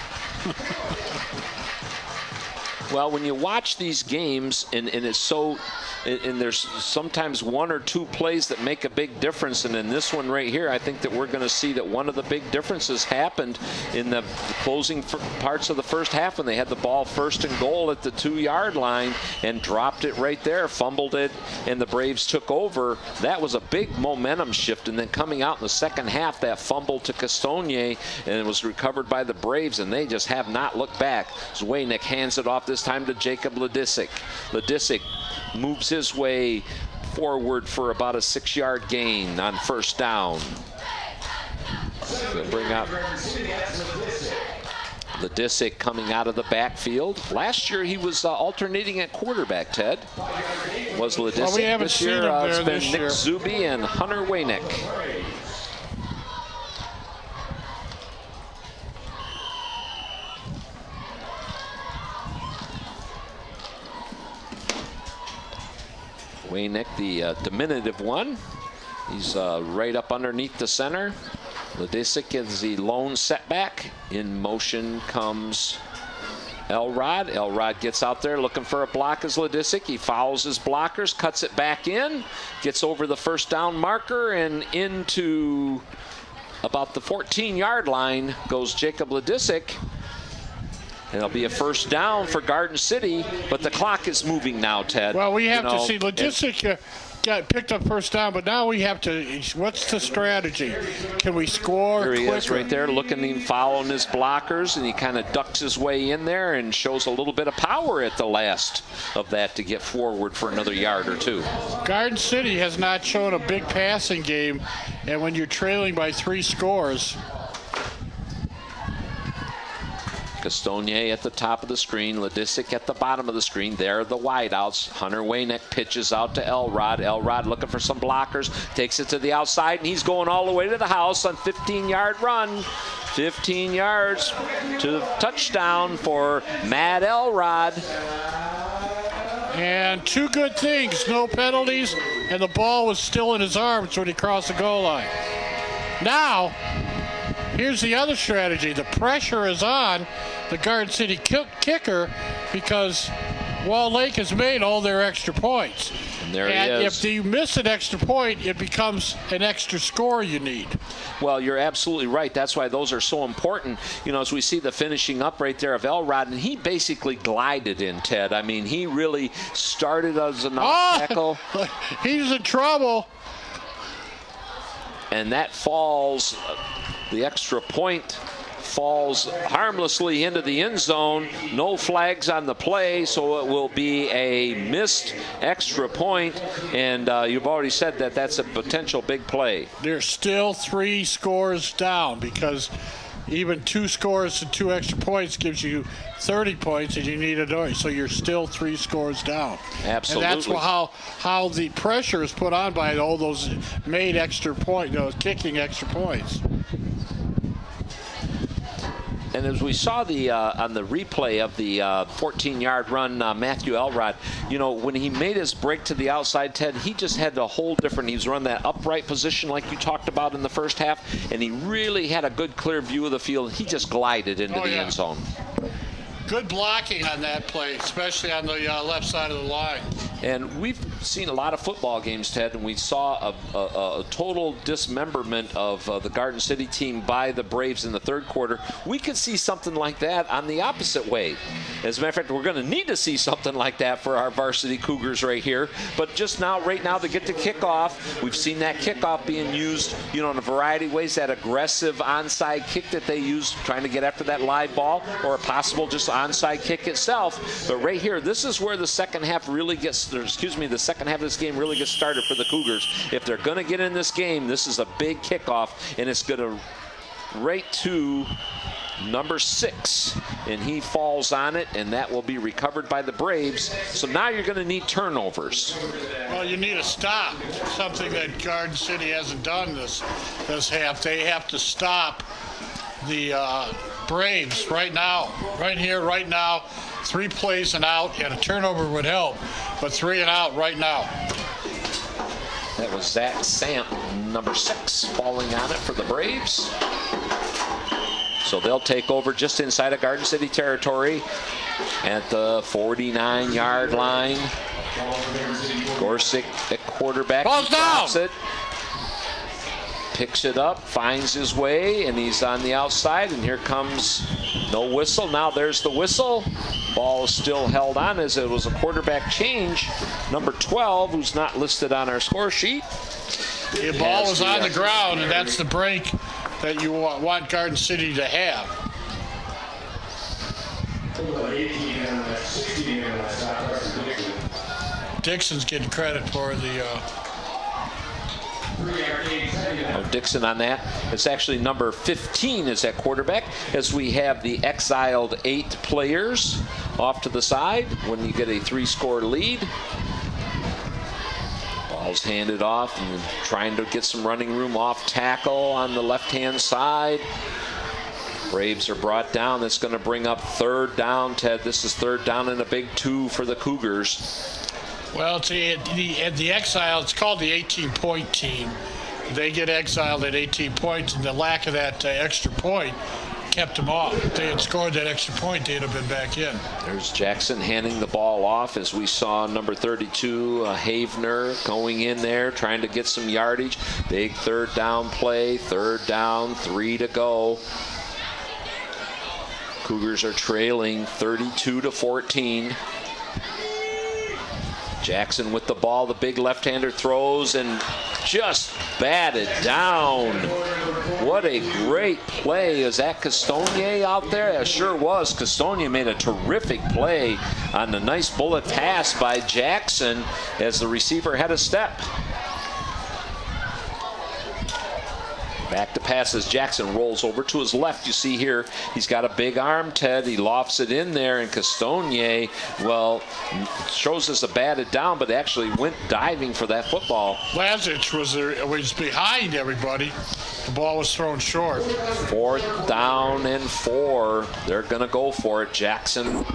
Well, when you watch these games, and it's so, and there's sometimes 1 or 2 plays that make a big difference, and in this one right here, I think that we're going to see that one of the big differences happened in the closing parts of the first half when they had the ball 1st and goal at the 2-yard line and dropped it right there, fumbled it, and the Braves took over. That was a big momentum shift, and then coming out in the second half, that fumble to Castonier, and it was recovered by the Braves, and they just have not looked back. Zwaynick hands it off this time to Jacob Ledisic. Ledisic moves his way forward for about a 6-yard gain on 1st down. They'll bring up Ledisic coming out of the backfield. Last year he was alternating at quarterback, Ted. Was Ledisic. Well, we haven't this year, seen him it's there been this Nick year. Zuby and Hunter Waynick. Waynick, the diminutive one. He's right up underneath the center. Ledisic is the lone setback. In motion comes Elrod. Elrod gets out there looking for a block as Ledisic. He fouls his blockers, cuts it back in, gets over the 1st down marker, and into about the 14-yard line goes Jacob Ledisic. It'll be a 1st down for Garden City, but the clock is moving now, Ted. Well, we have to see. Ledisic got picked up 1st down, but now we have to. What's the strategy? Can we score? Here he quicker? is right there looking and following his blockers, and he kind of ducks his way in there and shows a little bit of power at the last of that to get forward for another yard or 2. Garden City has not shown a big passing game, and when you're trailing by 3 scores. Castonier at the top of the screen, Ledisic at the bottom of the screen. There are the wideouts. Hunter Waynick pitches out to Elrod. Elrod looking for some blockers, takes it to the outside, and he's going all the way to the house on 15-yard run. 15 yards to touchdown for Matt Elrod. And 2 good things, no penalties, and the ball was still in his arms when he crossed the goal line. Now, here's the other strategy. The pressure is on the Garden City kicker because Wall Lake has made all their extra points. And there he is. If you miss an extra point, it becomes an extra score you need. Well, you're absolutely right. That's why those are so important. You know, as we see the finishing up right there of Elrod, and he basically glided in, Ted. I mean, he really started as a tackle. He's in trouble. And that falls, the extra point falls harmlessly into the end zone. No flags on the play, so it will be a missed extra point. And you've already said that that's a potential big play. There's still 3 scores down because even 2 scores and 2 extra points gives you 30 points, and you need a so you're still 3 scores down. Absolutely. And that's how the pressure is put on by all those made extra point, kicking extra points. And as we saw on the replay of the 14-yard run, Matthew Elrod, you know, when he made his break to the outside, Ted, he just had a whole different, he was running that upright position like you talked about in the first half, and he really had a good, clear view of the field. He just glided into the end zone. Good blocking on that play, especially on the left side of the line. And we've seen a lot of football games, Ted, and we saw a total dismemberment of the Garden City team by the Braves in the third quarter. We could see something like that on the opposite way. As a matter of fact, we're going to need to see something like that for our varsity Cougars right here. But just now, right now, to get the kickoff, we've seen that kickoff being used, you know, in a variety of ways. That aggressive onside kick that they use, trying to get after that live ball, or a possible just onside kick itself. But right here, this is where the second half really gets, the second half of this game really gets started for the Cougars. If they're going to get in this game, this is a big kickoff, and it's going to right to number 6, and he falls on it, and that will be recovered by the Braves. So now you're going to need turnovers. Well, you need a stop, something that Garden City hasn't done this half. They have to stop the Braves right now, right here, right now. 3 plays and out, and a turnover would help, but 3 and out right now. That was Zach Samp, number 6, falling on it for the Braves. So they'll take over just inside of Garden City territory at the 49-yard line. Gorsick at quarterback. Ball's down. It. Picks it up, finds his way, and he's on the outside, and here comes no whistle. Now there's the whistle. Ball is still held on as it was a quarterback change. Number 12, who's not listed on our score sheet. The ball was on the ground, and that's the break that you want Garden City to have. Dixon's getting credit for the... Dixon on that. It's actually number 15 is at quarterback, as we have the exiled 8 players off to the side when you get a 3-score lead. Ball's handed off and trying to get some running room off tackle on the left-hand side. Braves are brought down. That's going to bring up 3rd down, Ted. This is 3rd down and a big 2 for the Cougars. Well, the exile, it's called the 18-point team. They get exiled at 18 points, and the lack of that extra point kept them off. If they had scored that extra point, they'd have been back in. There's Jackson handing the ball off, as we saw number 32, Havener, going in there, trying to get some yardage. Big 3rd down play, 3rd down, 3 to go. Cougars are trailing 32-14. Jackson with the ball, the big left-hander throws and just batted down. What a great play. Is that Castonier out there? It sure was. Castonier made a terrific play on the nice bullet pass by Jackson as the receiver had a step. Back to pass as Jackson rolls over to his left. You see here, he's got a big arm, Ted. He lofts it in there, and Castonier, well, shows us a batted down, but actually went diving for that football. Lazic was behind everybody. The ball was thrown short. 4th down and 4. They're going to go for it. Jackson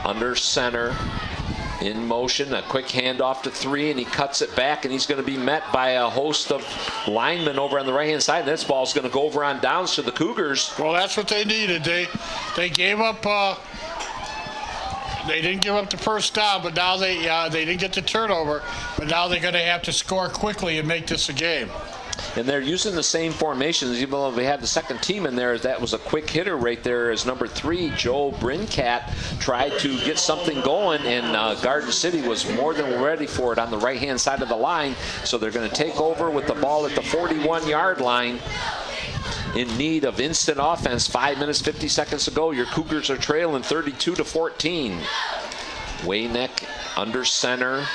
under center In motion, a quick handoff to 3, and he cuts it back, and he's going to be met by a host of linemen over on the right-hand side. And this ball's going to go over on downs to the Cougars. Well, that's what they needed. They gave up. They didn't give up the first down, but now they didn't get the turnover. But now they're going to have to score quickly and make this a game. And they're using the same formations, even though they had the second team in there. That was a quick hitter right there as number 3, Joe Brincat, tried to get something going, and Garden City was more than ready for it on the right-hand side of the line. So they're going to take over with the ball at the 41-yard line in need of instant offense. 5 minutes, 50 seconds to go. Your Cougars are trailing 32-14. Wayneck under center.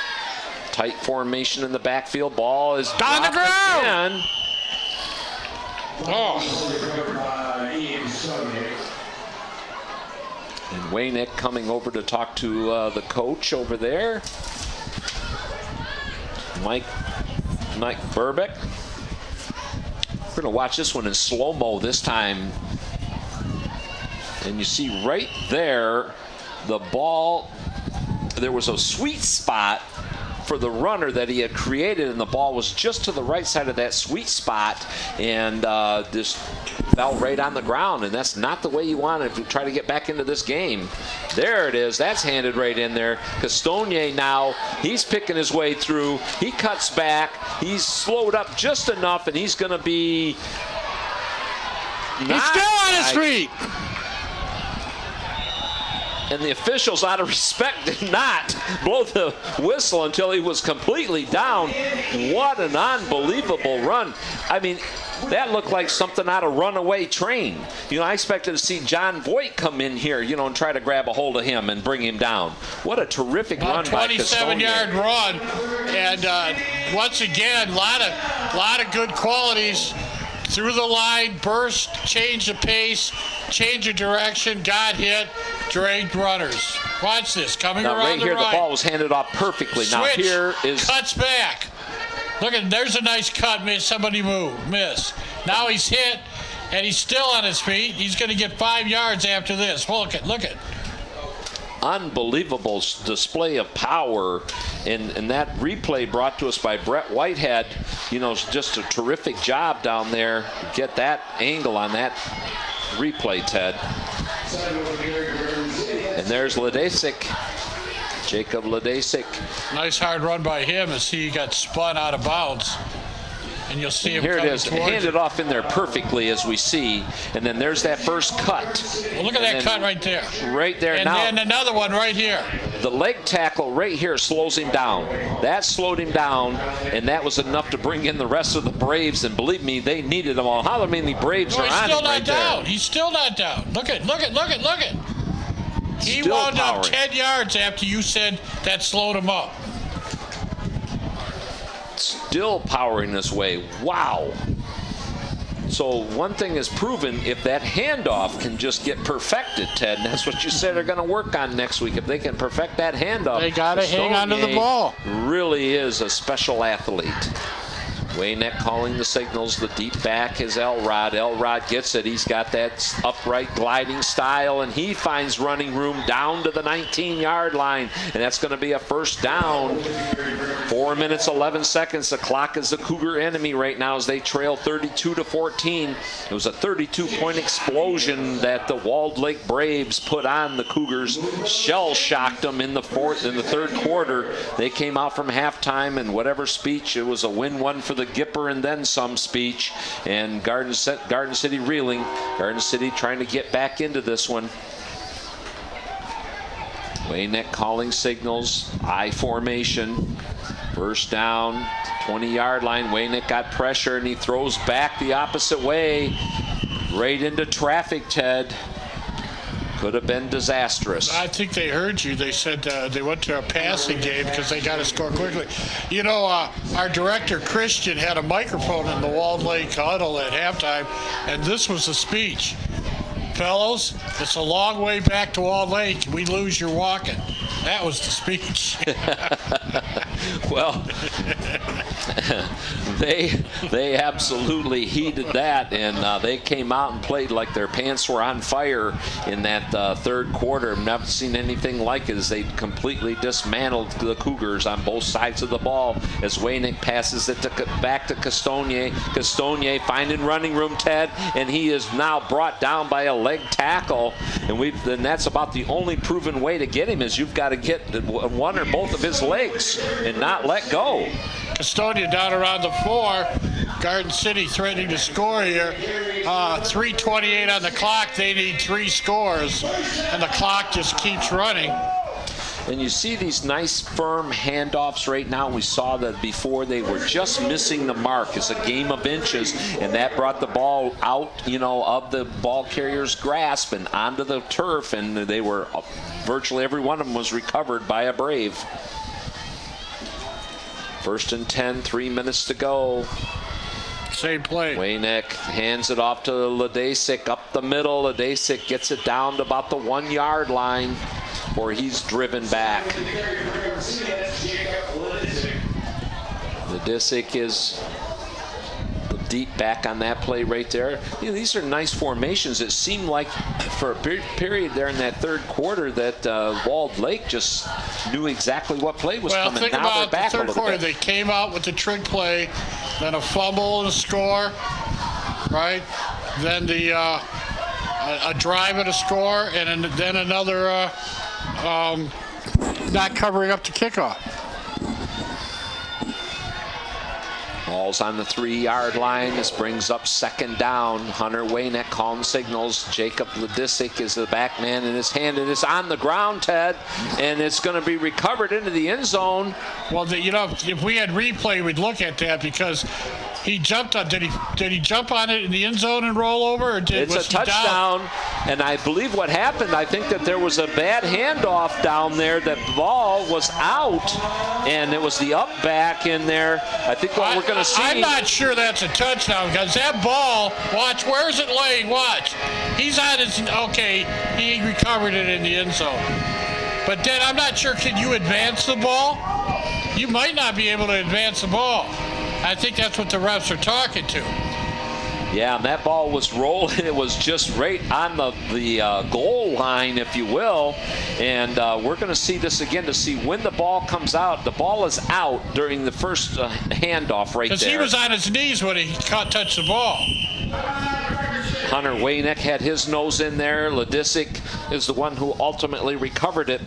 Tight formation in the backfield. Ball is down the ground. Again. And Wayneck coming over to talk to the coach over there, Mike Burbick. We're going to watch this one in slow-mo this time. And you see right there, the ball, there was a sweet spot for the runner that he had created, and the ball was just to the right side of that sweet spot, and just fell right on the ground. And that's not the way you want to try to get back into this game. There it is. That's handed right in there. Castonier now, he's picking his way through. He cuts back. He's slowed up just enough, and he's going to be... He's still on his feet. And the officials, out of respect, did not blow the whistle until he was completely down. What an unbelievable run. I mean, that looked like something out of Runaway Train. You know, I expected to see John Voight come in here, you know, and try to grab a hold of him and bring him down. What a terrific run by Castonier. 27-yard run. And once again, a lot of good qualities. Through the line, burst, change the pace, change the direction, got hit, dragged runners. Watch this, coming now, around right here, the right. The ball was handed off perfectly. Switch, now here is... cuts back. Look at, there's a nice cut, miss, somebody miss. Now he's hit, and he's still on his feet. He's going to get 5 yards after this. Look at. Unbelievable display of power, and that replay brought to us by Brett Whitehead. You know, just a terrific job down there. Get that angle on that replay, Ted. And there's Ledesic, Jacob Ledesic. Nice hard run by him as he got spun out of bounds. And you'll see him here it is, towards handed off in there perfectly as we see, and then there's that first cut. Well, look at that cut right there. Right there. And now, then another one right here. The leg tackle right here slows him down. That slowed him down, and that was enough to bring in the rest of the Braves, and believe me, they needed them all. How many Braves are on him right there? He's still not down. Look at. He Still wound powering. up 10 yards after you said that slowed him up. Still powering this way. Wow. So one thing is proven, if that handoff can just get perfected, Ted, and that's what you said they're going to work on next week. If they can perfect that handoff, they got to hang on to the ball. Really is a special athlete. Wayneck calling the signals. The deep back is Elrod. Elrod gets it. He's got that upright gliding style, and he finds running room down to the 19-yard line, and that's going to be a first down. 4 minutes, 11 seconds. The clock is the Cougar enemy right now as they trail 32-14. It was a 32-point explosion that the Walled Lake Braves put on the Cougars. Shell-shocked them in the third quarter. They came out from halftime, and whatever speech, it was a win-one for the Gipper and then some speech, and Garden City reeling. Garden City trying to get back into this one. Wayneck calling signals, I formation, first down, 20-yard line. Wayneck got pressure and he throws back the opposite way, right into traffic, Ted. Could have been disastrous. I think they heard you. They said they went to a passing game because they got to score quickly. You know, our director, Christian, had a microphone in the Walled Lake huddle at halftime, and this was the speech. Fellows, it's a long way back to Walled Lake. We lose, you're walking. That was the speech. Well, they absolutely heeded that, and they came out and played like their pants were on fire in that third quarter. I've never seen anything like it as they completely dismantled the Cougars on both sides of the ball as Waynick passes it back to Castonier. Castonier finding running room, Ted, and he is now brought down by a leg tackle, and that's about the only proven way to get him is you've got to get one or both of his legs and not let go. Castonier down around the 4. Garden City threatening to score here. 3:28 on the clock. They need 3 scores, and the clock just keeps running. And you see these nice firm handoffs right now. We saw that before they were just missing the mark. It's a game of inches, and that brought the ball out, of the ball carrier's grasp and onto the turf, and they were virtually every one of them was recovered by a Brave. 1st and 10, 3 minutes to go. Same play. Waynick hands it off to Ledesic up the middle. Ledesic gets it down to about the 1-yard line where he's driven back. Ledesic is deep back on that play right there. These are nice formations. It seemed like for a period there in that third quarter that Walled Lake just knew exactly what play was coming. Think now about they're back the third a little quarter. bit. They came out with the trick play, then a fumble and a score, right? Then a drive and a score, and then another not covering up the kickoff. Ball's on the 3-yard line. This brings up 2nd down. Hunter Waynick calling signals. Jacob Ledesic is the back man in his hand. It is on the ground, Ted, and it's going to be recovered into the end zone. Well, if we had replay, we'd look at that because he jumped on. Did he jump on it in the end zone and roll over, or it's a touchdown? And I believe what happened, I think that there was a bad handoff down there. That ball was out, and it was the up back in there. I think what we're going to see. I'm not sure that's a touchdown because that ball, watch, where's it laying? Watch. He's on his, okay, he recovered it in the end zone. But then I'm not sure, can you advance the ball? You might not be able to advance the ball. I think that's what the refs are talking to. Yeah, and that ball was rolling. It was just right on the goal line, if you will. And we're going to see this again to see when the ball comes out. The ball is out during the first handoff right there. Because he was on his knees when he touched the ball. Hunter Waynick had his nose in there. Ledesic is the one who ultimately recovered it.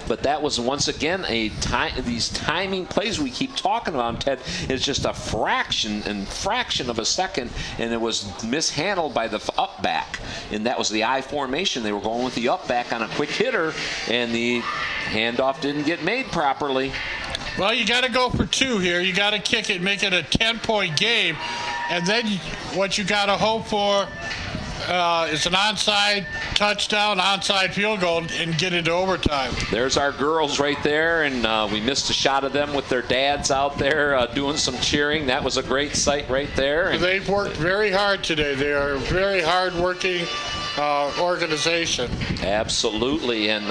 But that was once again these timing plays we keep talking about, Ted, is just a fraction of a second, and it was mishandled by the up back. And that was the I formation. They were going with the up back on a quick hitter, and the handoff didn't get made properly. Well, you got to go for 2 here. You got to kick it, make it a 10-point game. And then what you got to hope for is an onside touchdown, onside field goal, and get into overtime. There's our girls right there, and we missed a shot of them with their dads out there doing some cheering. That was a great sight right there. And they've worked very hard today. They are a very hard-working organization. Absolutely, and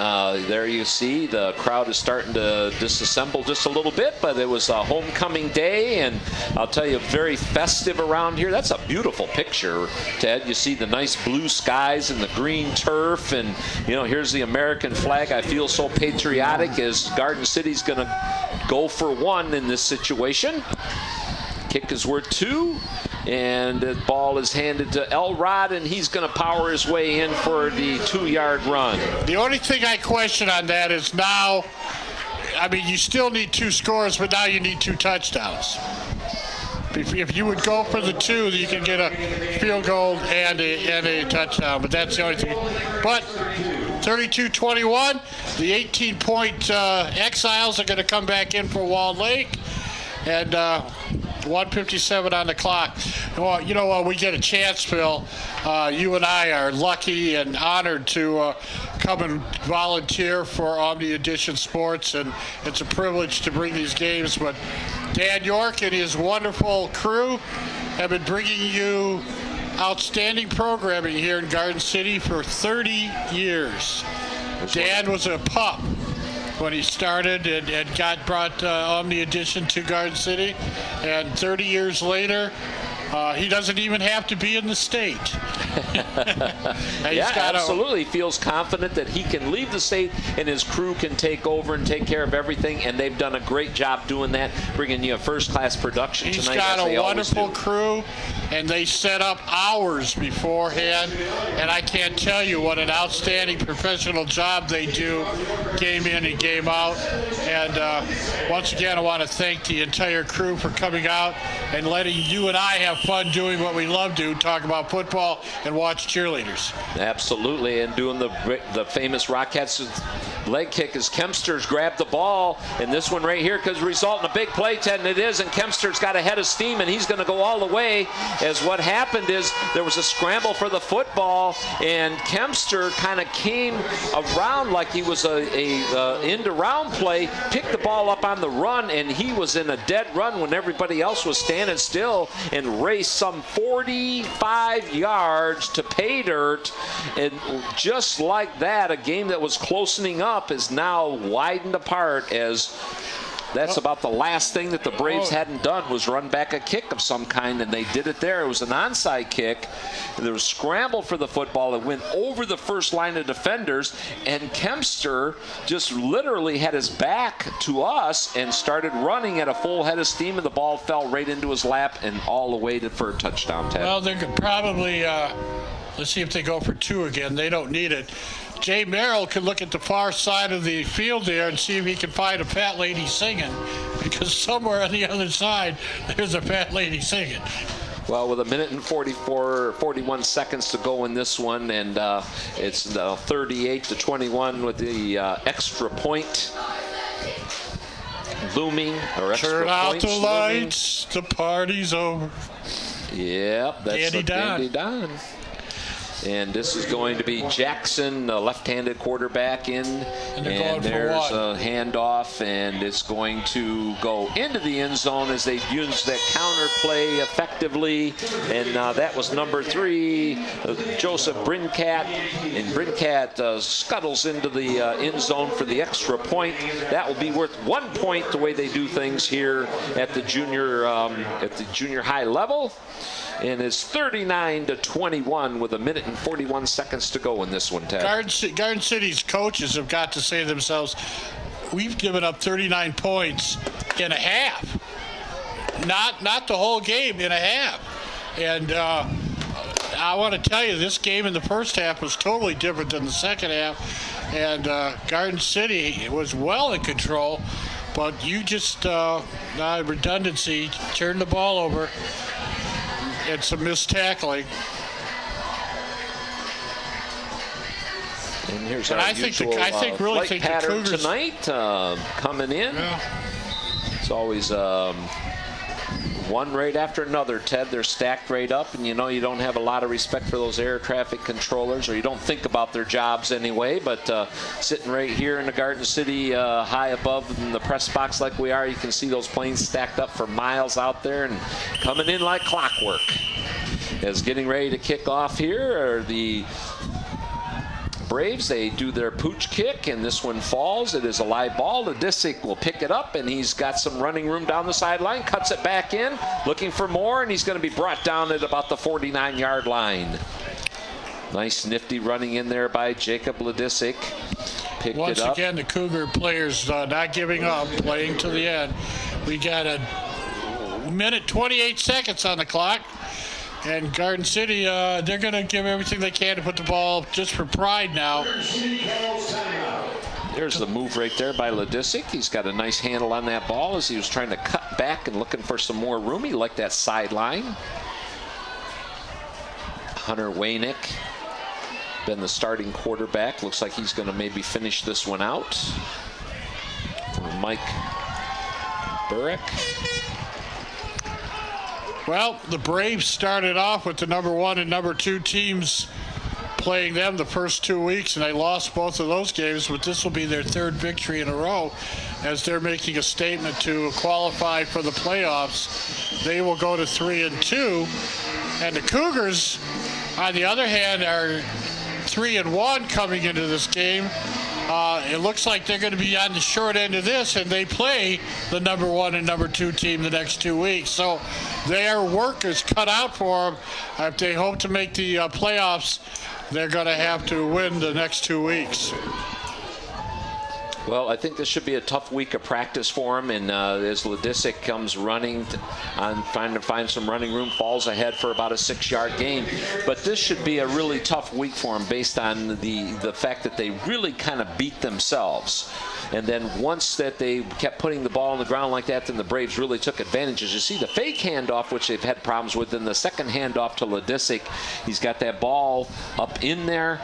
there you see the crowd is starting to disassemble just a little bit, but it was a homecoming day, and I'll tell you, very festive around here. That's a beautiful picture, Ted. You see the nice blue skies and the green turf, and here's the American flag. I feel so patriotic as Garden City's going to go for 1 in this situation. Kick is worth 2. And the ball is handed to Elrod, and he's going to power his way in for the 2-yard run. The only thing I question on that is now, you still need 2 scores, but now you need 2 touchdowns. If you would go for the 2, you can get a field goal and a touchdown, but that's the only thing. But 32-21, the 18-point Exiles are going to come back in for Walled Lake, and 1:57 on the clock. Well, we get a chance, Phil. You and I are lucky and honored to come and volunteer for Omni Edition Sports, and it's a privilege to bring these games. But Dan York and his wonderful crew have been bringing you outstanding programming here in Garden City for 30 years. Dan was a pup when he started and brought Omni Edition to Garden City. And 30 years later, he doesn't even have to be in the state. Yeah, absolutely. He feels confident that he can leave the state and his crew can take over and take care of everything, and they've done a great job doing that, bringing you a first-class production tonight. He's got a wonderful crew, and they set up hours beforehand, and I can't tell you what an outstanding professional job they do game in and game out. And once again, I want to thank the entire crew for coming out and letting you and I have fun doing what we love to, talk about football and watch cheerleaders. Absolutely, and doing the famous Rockettes leg kick as Kempster's grabbed the ball, and this one right here could result in a big play, Ted, and it is, and Kempster's got a head of steam, and he's going to go all the way, as what happened is there was a scramble for the football, and Kempster kind of came around like he was a end-around play, picked the ball up on the run, and he was in a dead run when everybody else was standing still, and raced some 45 yards to pay dirt, and just like that, a game that was closening up is now widened apart, as that's about the last thing that the Braves hadn't done was run back a kick of some kind, and they did it there. It was an onside kick. There was scramble for the football. It went over the first line of defenders, and Kempster just literally had his back to us and started running at a full head of steam, and the ball fell right into his lap and all the way for a touchdown, Ted. Well, they could probably, let's see if they go for two again. They don't need it. Jay Merrill could look at the far side of the field there and see if he can find a fat lady singing, because somewhere on the other side there's a fat lady singing. Well, with 1 minute and 41 seconds to go in this one, and it's 38-21 with the extra point looming, or extra Turn out points the looming. lights, the party's over. Yep, that's Dandy Don. And this is going to be Jackson, the left-handed quarterback, in. And there's a handoff, and it's going to go into the end zone as they use that counter play effectively. And that was number 3, Joseph Brincat. And Brincat scuttles into the end zone for the extra point. That will be worth 1 point the way they do things here at the junior high level. And it's 39-21 with 1 minute and 41 seconds to go in this one, Ted. Garden City's coaches have got to say to themselves, we've given up 39 points in a half. Not the whole game, in a half. And I want to tell you, this game in the first half was totally different than the second half. And Garden City was well in control, but you just, redundancy, turned the ball over. And some missed tackling. And here's our usual flight pattern tonight coming in. Yeah. It's always one right after another, Ted. They're stacked right up, and you know you don't have a lot of respect for those air traffic controllers, or you don't think about their jobs anyway, but sitting right here in the Garden City high above in the press box like we are, you can see those planes stacked up for miles out there and coming in like clockwork. As getting ready to kick off here are the Braves. They do their pooch kick, and this one falls. It is a live ball. Ladisic will pick it up, and he's got some running room down the sideline, cuts it back in, looking for more, and he's going to be brought down at about the 49-yard line. Nice nifty running in there by Jacob Ladisic. Picked Once it up. again, the Cougar players not giving up, playing to the end. We got a minute 28 seconds on the clock. And Garden City, they're going to give everything they can to put the ball just for pride now. There's the move right there by Ladisic. He's got a nice handle on that ball as he was trying to cut back and looking for some more room. He liked that sideline. Hunter Waynick, been the starting quarterback. Looks like he's going to maybe finish this one out. Mike Burek. Well, the Braves started off with the number 1 and number 2 teams playing them the first 2 weeks, and they lost both of those games, but this will be their 3rd victory in a row as they're making a statement to qualify for the playoffs. They will go to 3-2, and the Cougars, on the other hand, are 3-1 coming into this game. it looks like they're going to be on the short end of this, and they play the number 1 and number 2 team the next 2 weeks. So their work is cut out for them. If they hope to make the playoffs, they're going to have to win the next 2 weeks. Well, I think this should be a tough week of practice for him, and as Ledisic comes running on trying to find some running room, falls ahead for about a 6-yard gain. But this should be a really tough week for him based on the fact that they really kind of beat themselves. And then once that they kept putting the ball on the ground like that, then the Braves really took advantage. As you see, the fake handoff, which they've had problems with, then the second handoff to Ledisic, he's got that ball up in there,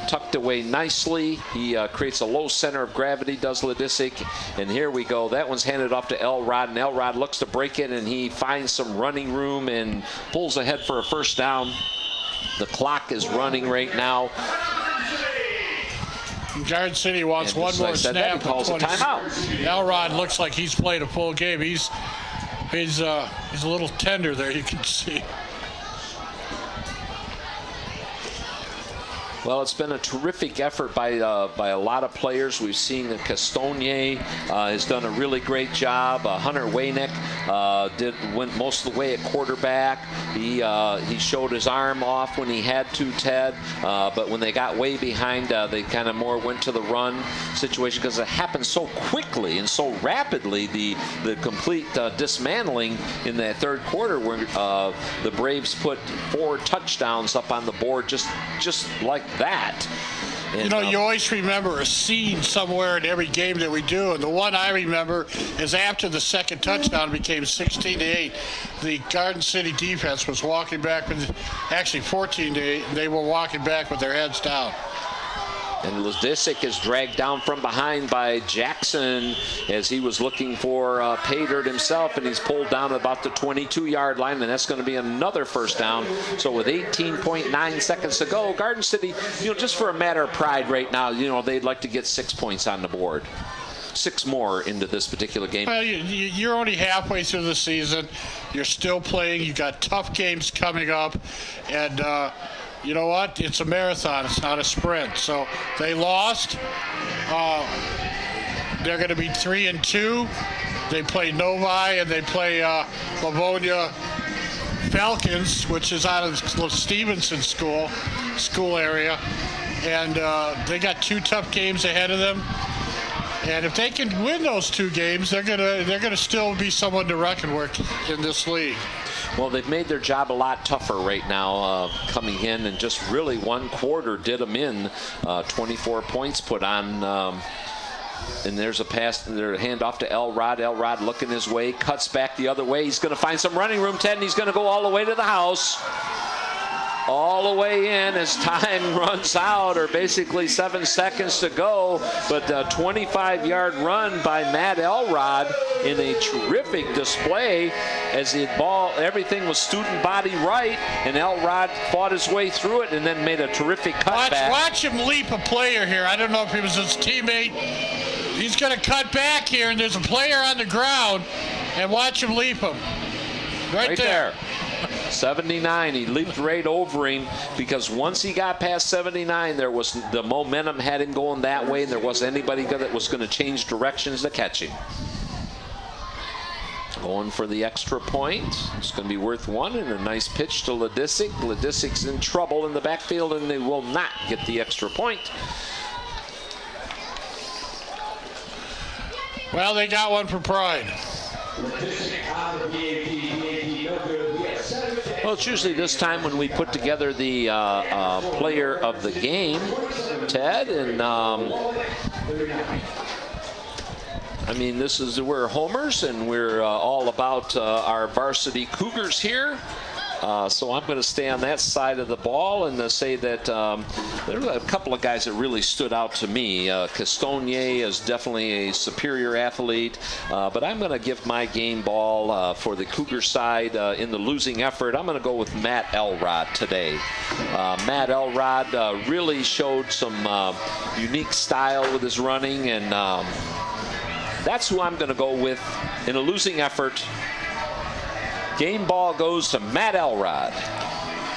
tucked away nicely. He creates a low center of gravity, does Ledisic. And here we go. That one's handed off to Elrod, and Elrod looks to break it, and he finds some running room and pulls ahead for a first down. The clock is running right now. Garden City wants one more snap. He calls a timeout. Elrod looks like he's played a full game. He's a little tender there, you can see. Well, it's been a terrific effort by a lot of players. We've seen that Castonier has done a really great job. Hunter Waynick went most of the way at quarterback. He showed his arm off when he had to, Ted. But when they got way behind, they kind of more went to the run situation because it happened so quickly and so rapidly. The complete dismantling in that third quarter where the Braves put 4 touchdowns up on the board just like that. And, you always remember a scene somewhere in every game that we do, and the one I remember is after the second touchdown became 16-8. The Garden City defense was walking back with, actually 14-8, and they were walking back with their heads down. And Ledisic is dragged down from behind by Jackson as he was looking for pay dirt himself, and he's pulled down about the 22-yard line, and that's going to be another first down. So with 18.9 seconds to go, Garden City, just for a matter of pride right now, they'd like to get 6 points on the board. 6 more into this particular game. Well, you're only halfway through the season. You're still playing. You got tough games coming up, and you know what? It's a marathon. It's not a sprint. So they lost. They're going to be 3-2. They play Novi and they play Livonia Falcons, which is out of Stevenson school area, and they got 2 tough games ahead of them. And if they can win those 2 games, they're gonna still be someone to reckon with in this league. Well, they've made their job a lot tougher right now coming in, and just really one quarter did them in. 24 points put on. And there's a pass, their handoff to Elrod. Elrod looking his way, cuts back the other way. He's going to find some running room, Ted, and he's going to go all the way to the house. All the way in as time runs out, or basically 7 seconds to go. But a 25-yard run by Matt Elrod in a terrific display as the ball, everything was student body right, and Elrod fought his way through it and then made a terrific cutback. Watch him leap a player here. I don't know if he was his teammate. He's going to cut back here, and there's a player on the ground, and watch him leap him. Right there. 79, he leaped right over him because once he got past 79, there was the momentum had him going that way, and there wasn't anybody that was going to change directions to catch him. Going for the extra point. It's going to be worth 1, and a nice pitch to Ledisic. Ledisic's in trouble in the backfield, and they will not get the extra point. Well, they got one for pride. Well, it's usually this time when we put together the player of the game, Ted, and I mean, we're homers, and we're all about our varsity Cougars here. So I'm going to stay on that side of the ball and say that there were a couple of guys that really stood out to me. Castonier is definitely a superior athlete, but I'm going to give my game ball for the Cougar side in the losing effort. I'm going to go with Matt Elrod today. Matt Elrod really showed some unique style with his running, and that's who I'm going to go with in a losing effort. Game ball goes to Matt Elrod.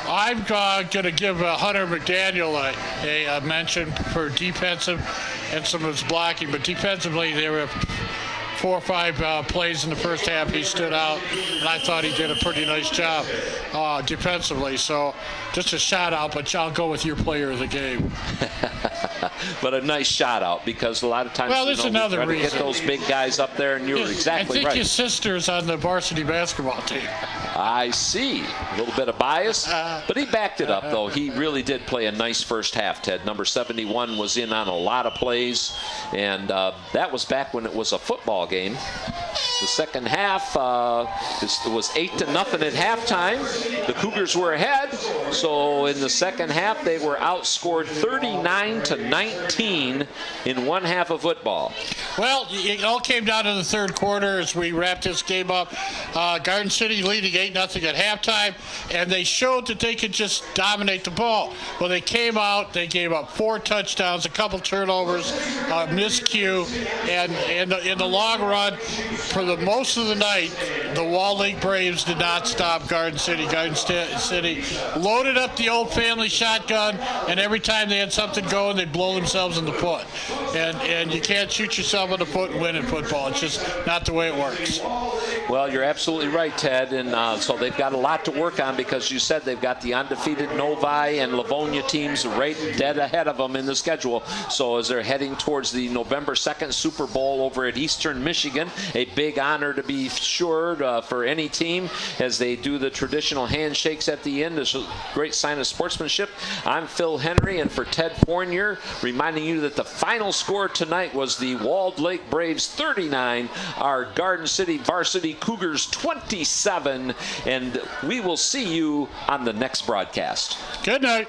I'm going to give Hunter McDaniel a mention for defensive. and some of his blocking. But defensively, there were 4 or 5 plays in the first half he stood out, and I thought he did a pretty nice job defensively. So just a shout out, but I'll go with your player of the game. But a nice shout out, because a lot of times there's another we try to reason. get those big guys up there, and you're exactly I think right. his sister's on the varsity basketball team. I see. A little bit of bias, but he backed it up, though. He really did play a nice first half, Ted. Number 71 was in on a lot of plays, and that was back when it was a football game. The second half it was 8-0 at halftime. The Cougars were ahead, so in the second half they were outscored 39-19 in one half of football. Well, it all came down to the third quarter as we wrapped this game up. Garden City leading 8-0 at halftime, and they showed that they could just dominate the ball. Well, they came out, they gave up 4 touchdowns, a couple turnovers, miscue, and in the long run, for the most of the night, the Wall Lake Braves did not stop Garden City. Garden City loaded up the old family shotgun, and every time they had something going, they'd blow themselves in the foot. And you can't shoot yourself in the foot and win in football. It's just not the way it works. Well, you're absolutely right, Ted, and so they've got a lot to work on, because you said they've got the undefeated Novi and Livonia teams right dead ahead of them in the schedule. So as they're heading towards the November 2nd Super Bowl over at Eastern Michigan, a big honor to be sure for any team as they do the traditional handshakes at the end. It's a great sign of sportsmanship. I'm Phil Henry, and for Ted Fournier, reminding you that the final score tonight was the Walled Lake Braves 39, our Garden City Varsity Cougars 27, and we will see you on the next broadcast. Good night.